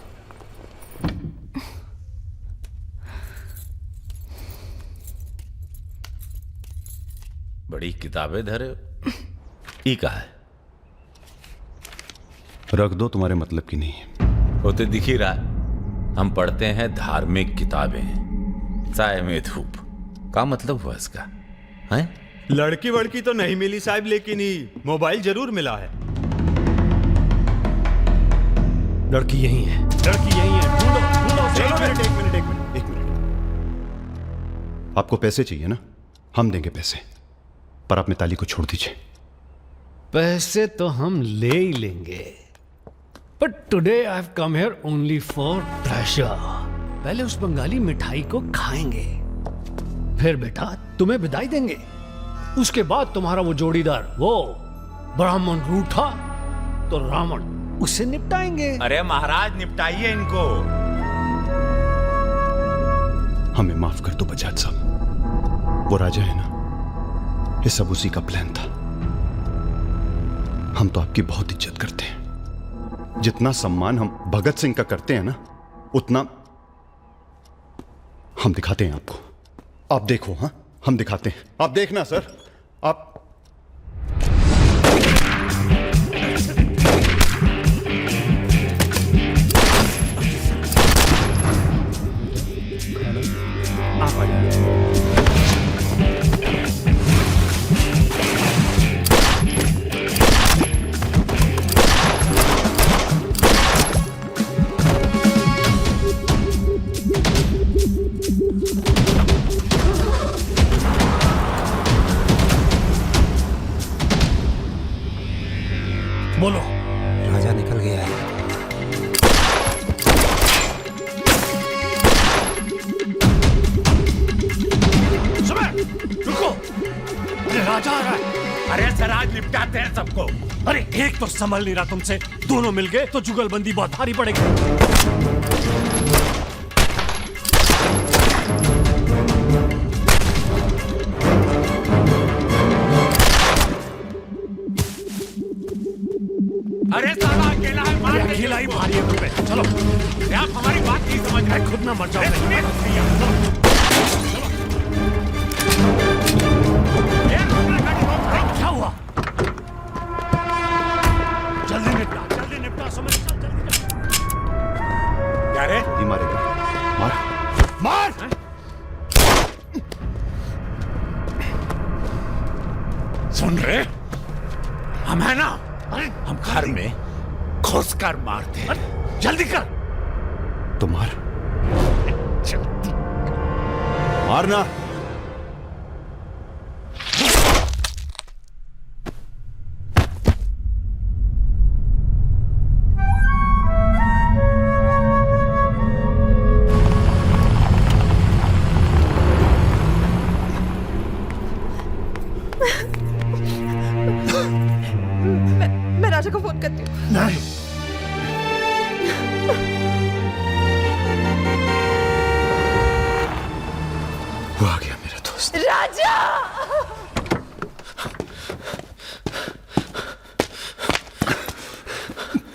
बड़ी किताबें धरे। ई का है? रख दो, तुम्हारे मतलब की नहीं है। वो तो दिख ही रहा है, हम पढ़ते हैं धार्मिक किताबें, साय में धूप। क्या मतलब हुआ इसका? हैं? लड़की वड़की तो नहीं मिली साहब, लेकिन ही मोबाइल जरूर मिला है। लड़की यही है, लड़की यही है। ढूंढो ढूंढो। एक मिनट। आपको पैसे चाहिए ना? हम देंगे पैसे, पर आप मिताली को छोड़ दीजिए। पैसे तो हम ले ही लेंगे, but today I have come here only for pleasure. पहले उस बंगाली मिठाई को खाएंगे, फिर बेटा तुम्हें विदाई देंगे। उसके बाद तुम्हारा वो जोड़ीदार, वो ब्राह्मण रूठा तो रावण, उससे निपटाएंगे। अरे महाराज, निपटाइए इनको। हमें माफ कर दो बजाज साहब, वो राजा है ना, ये सब उसी का प्लान था। हम तो आपकी बहुत इज्जत करते हैं। जितना सम्मान हम भगत सिंह का करते हैं ना, उतना हम दिखाते हैं आपको। आप देखो, हाँ हम दिखाते हैं, आप देखना सर। आप बोलो। राजा निकल गया है। सुबह रुको, अरे राजा आ रहा है। अरे सर, आज निपटाते हैं सबको। अरे एक तो संभल नहीं रहा तुमसे, दोनों मिल गए तो जुगलबंदी बहुत भारी पड़ेगी। अरे साला अकेला है, मार दे। अकेला ही भारी है तुम पे। चलो, आप हमारी बात नहीं समझ रहे। खुद ना मर जाओ। क्या हुआ? जल्दी निपटा, समझ चल, जल्दी। क्या रे? ही मारेगा, मार। सुन रहे? हम है ना, हम घर में घुस कर मारते हैं। जल्दी कर। तो मार, मारना। मैं राजा को फोन करती हूँ। नहीं, वो आ गया मेरा दोस्त। राजा!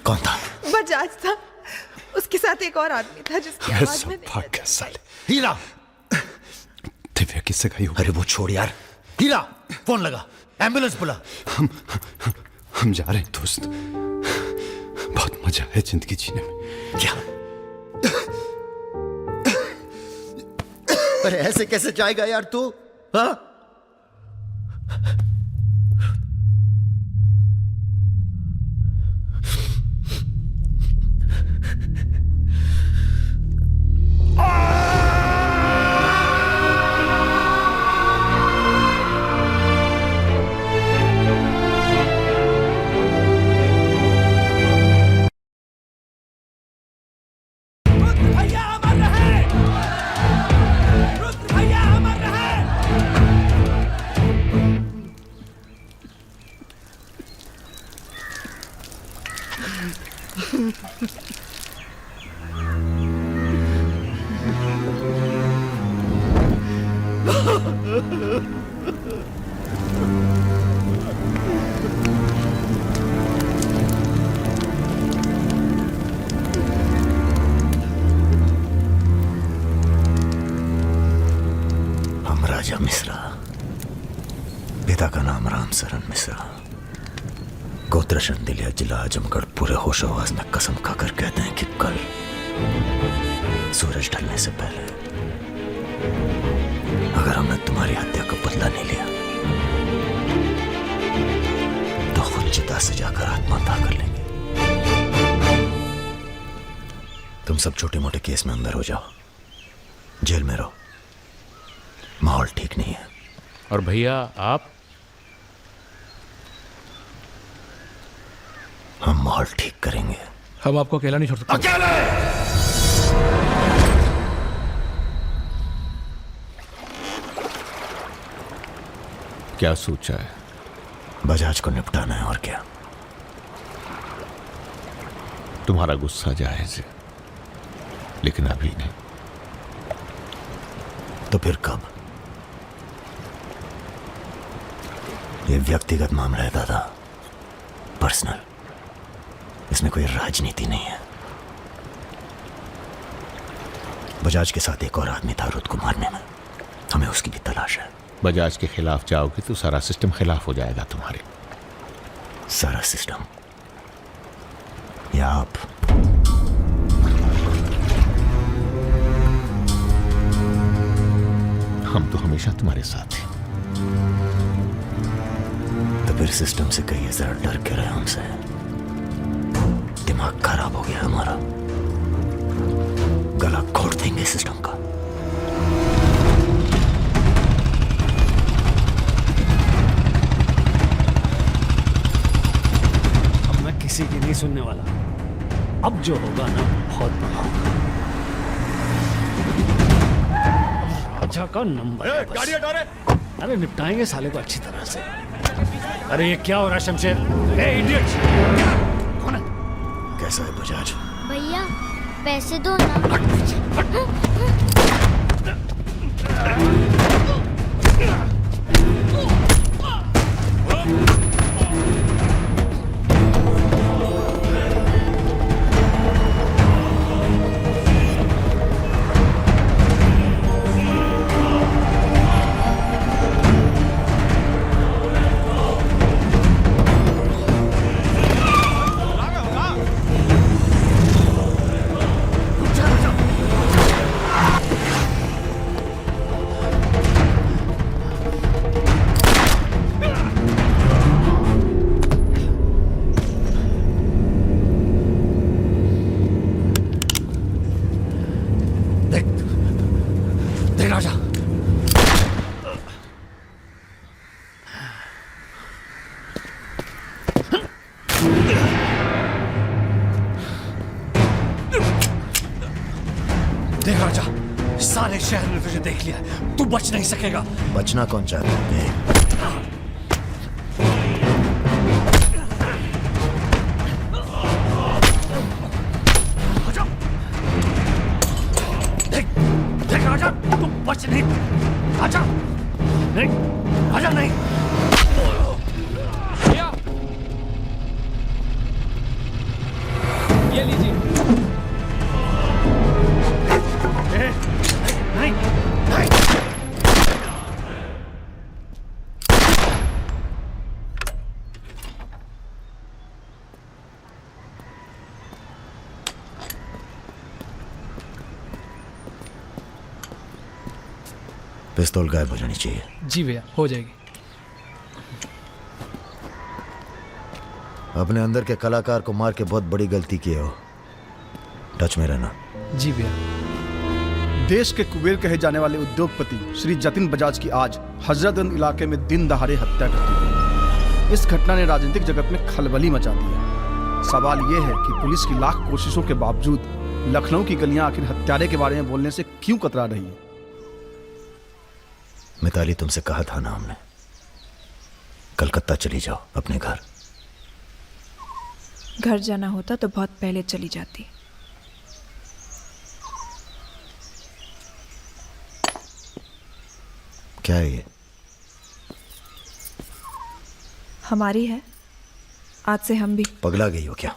कौन था? बजाज था, उसके साथ एक और आदमी था जिसकी आवाज में भाग्य साले। हीरा! दिव्या किससे गई हो? अरे वो छोड़ यार। हीरा, फोन लगा, एम्बुलेंस बुला। हम जा रहे हैं दोस्त, बहुत मजा है जिंदगी जीने में। क्या? अरे ऐसे कैसे जाएगा यार तू? हाँ? हम राजा मिश्रा, पिता का नाम राम सरन मिश्रा। गोत्रशन दिलिया जिला आजमगढ़ पूरे होश आवाज में कसम खाकर कहते हैं कि कल सूरज ढलने से पहले अगर हमने तुम्हारी हत्या का बदला नहीं लिया तो खुद चिता से जाकर आत्महत्या कर लेंगे। तुम सब छोटे मोटे केस में अंदर हो जाओ, जेल में रहो, माहौल ठीक नहीं है। और भैया आप? हम माहौल ठीक करेंगे। हम आपको अकेला नहीं छोड़ सकते। अकेले! क्या सोचा है? बजाज को निपटाना है और क्या। तुम्हारा गुस्सा जायज है, लेकिन अभी नहीं। तो फिर कब? ये व्यक्तिगत मामला है दादा, पर्सनल। इसमें कोई राजनीति नहीं है। बजाज के साथ एक और आदमी था रुद को मारने में, हमें उसकी भी तलाश है। बजाज के खिलाफ जाओगे तो सारा सिस्टम खिलाफ हो जाएगा तुम्हारे। सारा सिस्टम या आप? हम तो हमेशा तुम्हारे साथ हैं। तो फिर सिस्टम से कहिए जरा डर के रहे हमसे। दिमाग खराब हो गया हमारा, गला घोट देंगे सिस्टम का। अब मैं किसी की नहीं सुनने वाला। अब जो होगा ना बहुत बड़ा होगा। राजा का नंबर है बस। अरे निपटाएंगे साले को अच्छी तरह से। अरे ये क्या हो रहा है शमशेर? ए इडियट! कौन है? कैसा है बजाज? भैया पैसे दो ना। देख राजा, सारे शहर ने तुझे देख लिया, तू बच नहीं सकेगा। बचना कौन चाहता है? देख राजा, तू बच नहीं। राजा नहीं, राजा नहीं। ये लीजिए। नहीं, नहीं। पिस्तौल गायब हो जानी चाहिए। जी भैया, हो जाएगी। अपने अंदर के कलाकार को मार के बहुत बड़ी गलती की हो, टच में रहना। जी भैया। देश के कुबेर कहे जाने वाले उद्योगपति श्री जतिन बजाज की आज हजरतगंज इलाके में दिन दहाड़े हत्या कर दी गई। इस घटना ने राजनीतिक जगत में खलबली मचा दी है। सवाल यह है कि पुलिस की लाख कोशिशों के बावजूद लखनऊ की गलियां आखिर हत्यारे के बारे में बोलने से क्यों कतरा रही है? मिताली, तुमसे कहा था ना हमने, कलकत्ता चली जाओ अपने घर। घर जाना होता तो बहुत पहले चली जाती। क्या है ये? हमारी है, आज से हम भी। पगला गई हो क्या?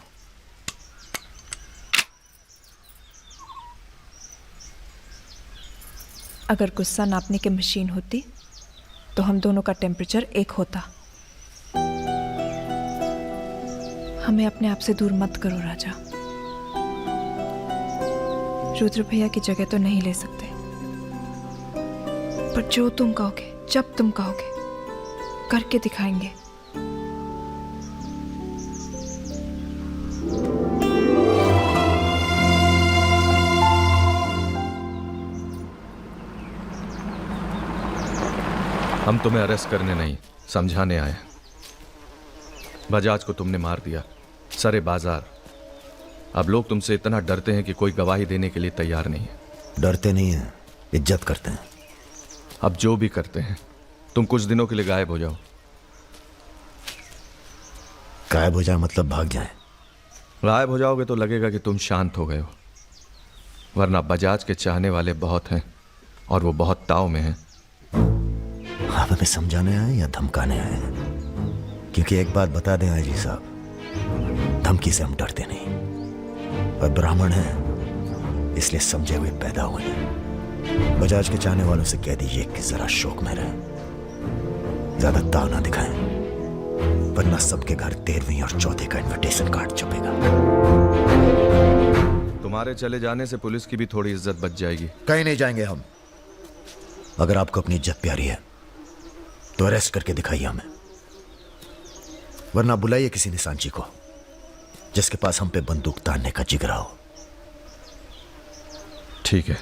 अगर गुस्सा नापने की मशीन होती तो हम दोनों का टेम्परेचर एक होता। हमें अपने आप से दूर मत करो राजा। रुद्र भैया की जगह तो नहीं ले सकते, पर जो तुम कहोगे, जब तुम कहोगे, करके दिखाएंगे। हम तुम्हें अरेस्ट करने नहीं, समझाने आए। बजाज को तुमने मार दिया, सरे बाजार। अब लोग तुमसे इतना डरते हैं कि कोई गवाही देने के लिए तैयार नहीं है। डरते नहीं हैं, इज्जत करते हैं। अब जो भी करते हैं, तुम कुछ दिनों के लिए गायब हो जाओ। गायब हो जाए मतलब भाग जाए? गायब हो जाओगे तो लगेगा कि तुम शांत हो गए हो, वरना बजाज के चाहने वाले बहुत हैं और वो बहुत ताव में हैं। आप हमें समझाने आए या धमकाने आए हैं? क्योंकि एक बात बता दें आजी साहब, धमकी से हम डरते नहीं। और ब्राह्मण हैं, इसलिए समझे हुए पैदा हुए हैं। बजाज के चाहने वालों से कह दीजिए कि जरा शौक में रहे, ज्यादा ताव ना दिखाएं, वरना सबके घर 13वीं और 4थे का इनविटेशन कार्ड छपेगा। तुम्हारे चले जाने से पुलिस की भी थोड़ी इज्जत बच जाएगी। कहीं नहीं जाएंगे हम। अगर आपको अपनी इज्जत प्यारी है तो अरेस्ट करके दिखाइए हमें, वरना बुलाइए किसी निशानची को जिसके पास हम पे बंदूक तानने का जिगरा हो। ठीक है,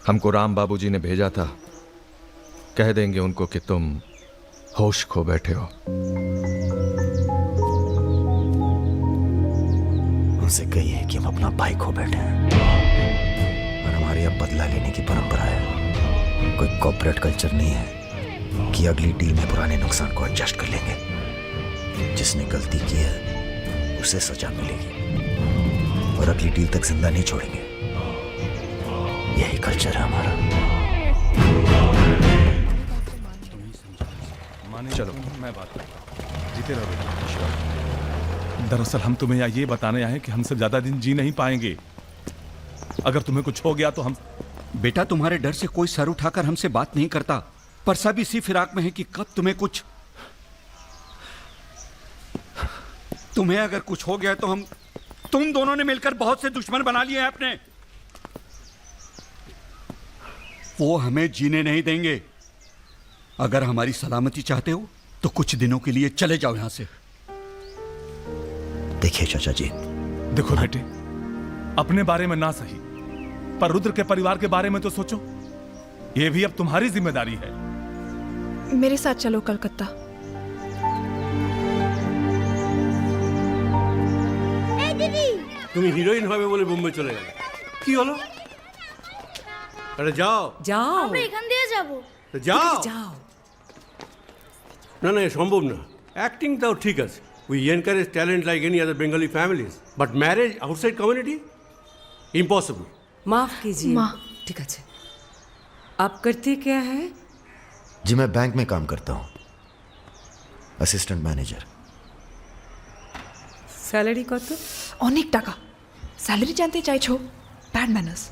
हमको राम बाबूजी ने भेजा था, कह देंगे उनको कि तुम होश खो बैठे हो। उनसे कहिए कि हम अपना भाई खो बैठे हैं और हमारी अब बदला लेने की परंपरा है। कोई कॉर्पोरेट कल्चर नहीं है कि अगली डील में पुराने नुकसान को एडजस्ट कर लेंगे। जिसने गलती की है उसे सजा मिलेगी और अगली डील तक जिंदा नहीं छोड़ेंगे। यही कल्चर है हमारा। चलो मैं बात करता, जीते रहो। दरअसल हम तुम्हें ये बताने आए कि हमसे ज्यादा दिन जी नहीं पाएंगे। अगर तुम्हें कुछ हो गया तो हम। बेटा, तुम्हारे डर से कोई सर उठाकर हमसे बात नहीं करता, पर सब इसी फिराक में है कि कब तुम्हें अगर कुछ हो गया तो तुम दोनों ने मिलकर बहुत से दुश्मन बना लिए हैं अपने। वो हमें जीने नहीं देंगे। अगर हमारी सलामती चाहते हो तो कुछ दिनों के लिए चले जाओ यहां से। देखिए चाचा जी, देखो बेटे, अपने बारे में ना सही, पर रुद्र के परिवार के बारे में तो सोचो। ये भी अब तुम्हारी जिम्मेदारी है। मेरे साथ चलो कलकत्ता। তুমি হিরোইন হবে বলে বোম্বে চলে গেলে, কি হলো? আরে যাও যাও, আমরা এখান দিয়ে যাব। তো যাও যাও। না না, সম্ভব না। অ্যাক্টিং তাও ঠিক আছে, we encourage talent like any other Bengali families, but marriage outside community impossible. माफ कीजिए। ठीक है, आप करते क्या है? जी मैं बैंक में काम करता हूँ, असिस्टेंट मैनेजर। স্যালারি কত? অনেক টাকা। স্যালারি জানতে চাইছো? Bad manners.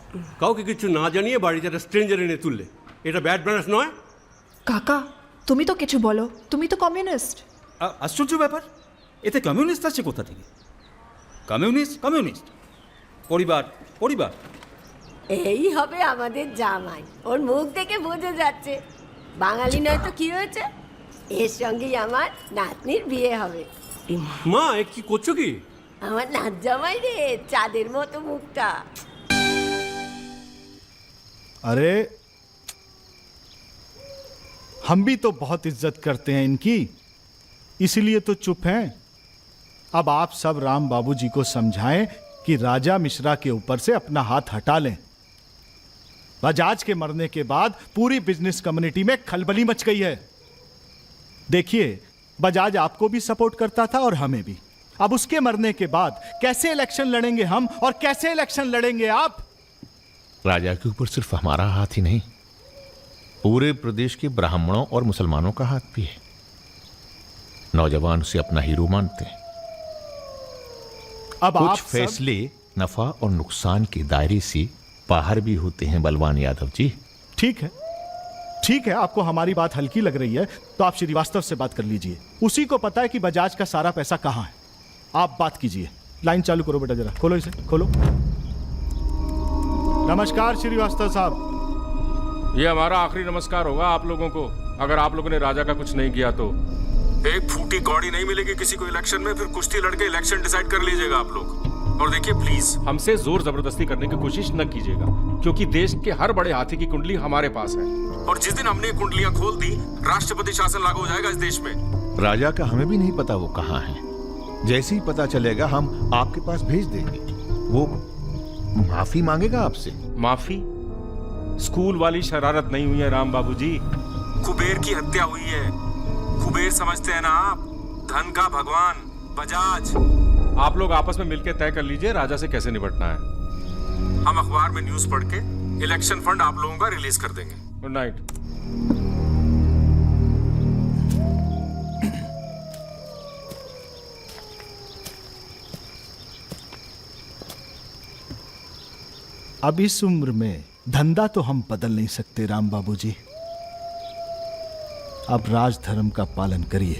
কাউকে কিছু না জানিয়ে বাড়িতে একটা স্ট্রেঞ্জার এনে তুললে, এটা ব্যাড ম্যানার্স নয়? কাকা, তুমি তো কিছু বলো, তুমি তো কমিউনিস্ট। আশ্চর্য ব্যাপার, এতে কমিউনিস্ট আছে কোথা থেকে? কমিউনিস্ট, পরিবার পরিবার। এই হবে আমাদের জামাই, ওর মুখ দেখে বোঝা যাচ্ছে। বাঙালি নয় তো কি হয়েছে, এর সঙ্গেই আমার নাতনির বিয়ে হবে। মা, এ কি করছো কি? আমার নাত জামাই রে, চাঁদের মতো মুখটা। अरे हम भी तो बहुत इज्जत करते हैं इनकी, इसलिए तो चुप हैं। अब आप सब राम बाबूजी को समझाएं कि राजा मिश्रा के ऊपर से अपना हाथ हटा लें। बजाज के मरने के बाद पूरी बिजनेस कम्युनिटी में खलबली मच गई है। देखिए, बजाज आपको भी सपोर्ट करता था और हमें भी। अब उसके मरने के बाद कैसे इलेक्शन लड़ेंगे हम और कैसे इलेक्शन लड़ेंगे आप? राजा के ऊपर सिर्फ हमारा हाथ ही नहीं, पूरे प्रदेश के ब्राह्मणों और मुसलमानों का हाथ भी है। नौजवान उसे अपना हीरो मानते हैं। अब कुछ आप फैसले नफा और नुकसान के दायरे से बाहर भी होते हैं बलवान यादव जी। ठीक है, आपको हमारी बात हल्की लग रही है तो आप श्रीवास्तव से बात कर लीजिए। उसी को पता है कि बजाज का सारा पैसा कहां है। आप बात कीजिए। लाइन चालू करो बेटा, जरा खोलो इसे, खोलो। नमस्कार श्रीवास्तव साहब। ये हमारा आखिरी नमस्कार होगा आप लोगों को, अगर आप लोगों ने राजा का कुछ नहीं किया तो। एक फूटी कौड़ी नहीं मिलेगी किसी को इलेक्शन में, फिर कुश्ती लड़के इलेक्शन डिसाइड कर लीजिएगा आप लोग। और देखिए प्लीज हमसे जोर जबरदस्ती करने की कोशिश न कीजिएगा, क्योंकि देश के हर बड़े हाथी की कुंडली हमारे पास है, और जिस दिन हमने कुंडलियां खोल दी राष्ट्रपति शासन लागू हो जाएगा इस देश में। राजा का हमें भी नहीं पता वो कहाँ है, जैसे ही पता चलेगा हम आपके पास भेज देंगे। वो माफी मांगेगा आपसे। माफी? स्कूल वाली शरारत नहीं हुई है राम बाबूजी, कुबेर की हत्या हुई है। कुबेर समझते हैं ना आप, धन का भगवान बजाज। आप लोग आपस में मिलकर तय कर लीजिए राजा से कैसे निपटना है। हम अखबार में न्यूज पढ़ के इलेक्शन फंड आप लोगों का रिलीज कर देंगे। Good night. अब इस उम्र में धंधा तो हम बदल नहीं सकते राम बाबूजी। अब राजधर्म का पालन करिए।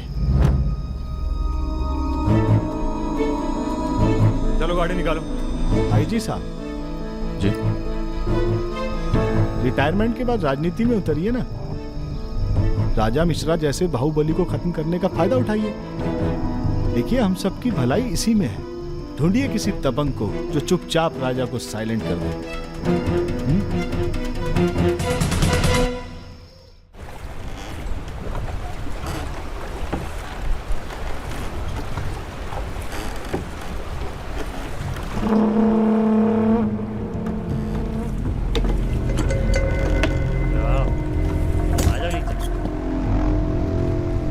चलो गाड़ी निकालो। आईजी साहब जी, रिटायरमेंट के बाद राजनीति में उतरिए ना। राजा मिश्रा जैसे बाहुबली को खत्म करने का फायदा उठाइए। देखिए हम सबकी भलाई इसी में है। ढूंढिए किसी दबंग को जो चुपचाप राजा को साइलेंट कर दे।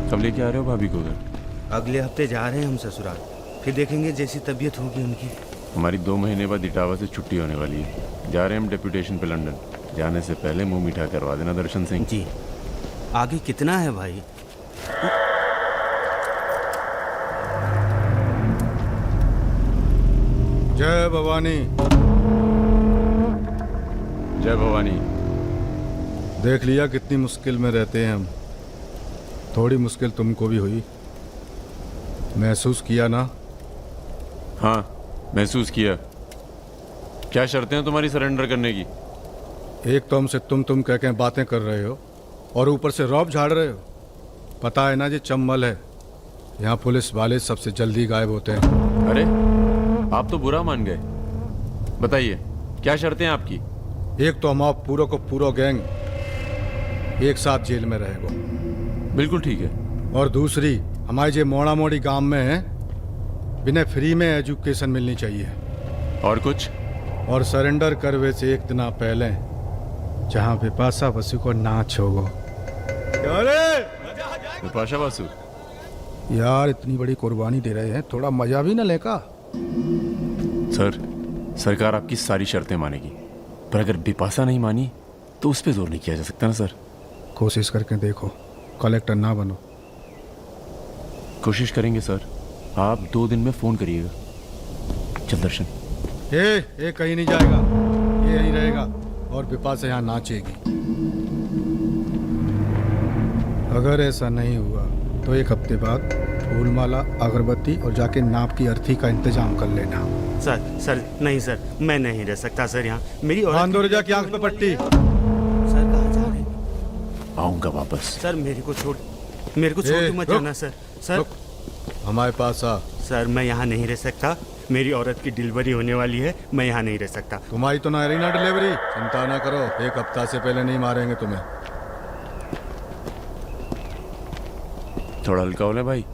कब लेके आ रहे हो भाभी को घर? अगले हफ्ते जा रहे हैं हम ससुराल, फिर देखेंगे जैसी तबीयत होगी उनकी। हमारी 2 महीने बाद इटावा से छुट्टी होने वाली है। जा रहे हैं हम डेप्यूटेशन पे लंदन। जाने से पहले मुंह मीठा करवा देना दर्शन सिंह जी। आगे कितना है भाई? जय भवानी। जय भवानी। देख लिया कितनी मुश्किल में रहते हैं हम। थोड़ी मुश्किल तुमको भी हुई, महसूस किया ना? हाँ महसूस किया। क्या शर्तें हैं तुम्हारी सरेंडर करने की? एक तो हमसे तुम कह के बातें कर रहे हो और ऊपर से रौब झाड़ रहे हो। पता है ना ये चम्बल है, यहाँ पुलिस वाले सबसे जल्दी गायब होते हैं। अरे आप तो बुरा मान गए। बताइए क्या शर्तें हैं आपकी? एक तो हम आप पूरा को पूरा गैंग एक साथ जेल में रहेगा। बिल्कुल ठीक है। और दूसरी, हमारे जो मोड़ा मोड़ी गांव में है बिना फ्री में एजुकेशन मिलनी चाहिए। और कुछ? और सरेंडर करवे से एक दिन पहले जहाँ बिपाशा बसु को नाच होगा। बिपाशा बसु यार इतनी बड़ी कुर्बानी दे रहे हैं, थोड़ा मजा भी ना लेगा। सर सरकार आपकी सारी शर्तें मानेगी, पर अगर बिपाशा नहीं मानी तो उस पर जोर नहीं किया जा सकता ना सर। कोशिश करके देखो, कलेक्टर ना बनो। कोशिश करेंगे सर। आप 2 दिन में फोन करिएगा। चल दर्शन। ये कहीं नहीं जाएगा, ये यहीं रहेगा और बिपाशा यहाँ नाचेगी। अगर ऐसा नहीं हुआ तो 1 हफ्ते बाद फूलमाला, अगरबत्ती और जाके नाप की अर्थी का इंतजाम कर लेना। सर नहीं सर, मैं नहीं रह सकता सर यहाँ। मेरी औरत की आंख पे पट्टी। सर कहाँ जा रहे हैं? आऊंगा वापस। सर मेरे को छोड़ के मत जाना सर। सर हमारे पास आ। सर मैं यहाँ नहीं रह सकता, मेरी औरत की डिलीवरी होने वाली है, मैं यहाँ नहीं रह सकता। तुम्हारी तो ना रही ना डिलीवरी, चिंता ना करो, 1 हफ्ता से पहले नहीं मारेंगे तुम्हें। थोड़ा हल्का हो ले भाई।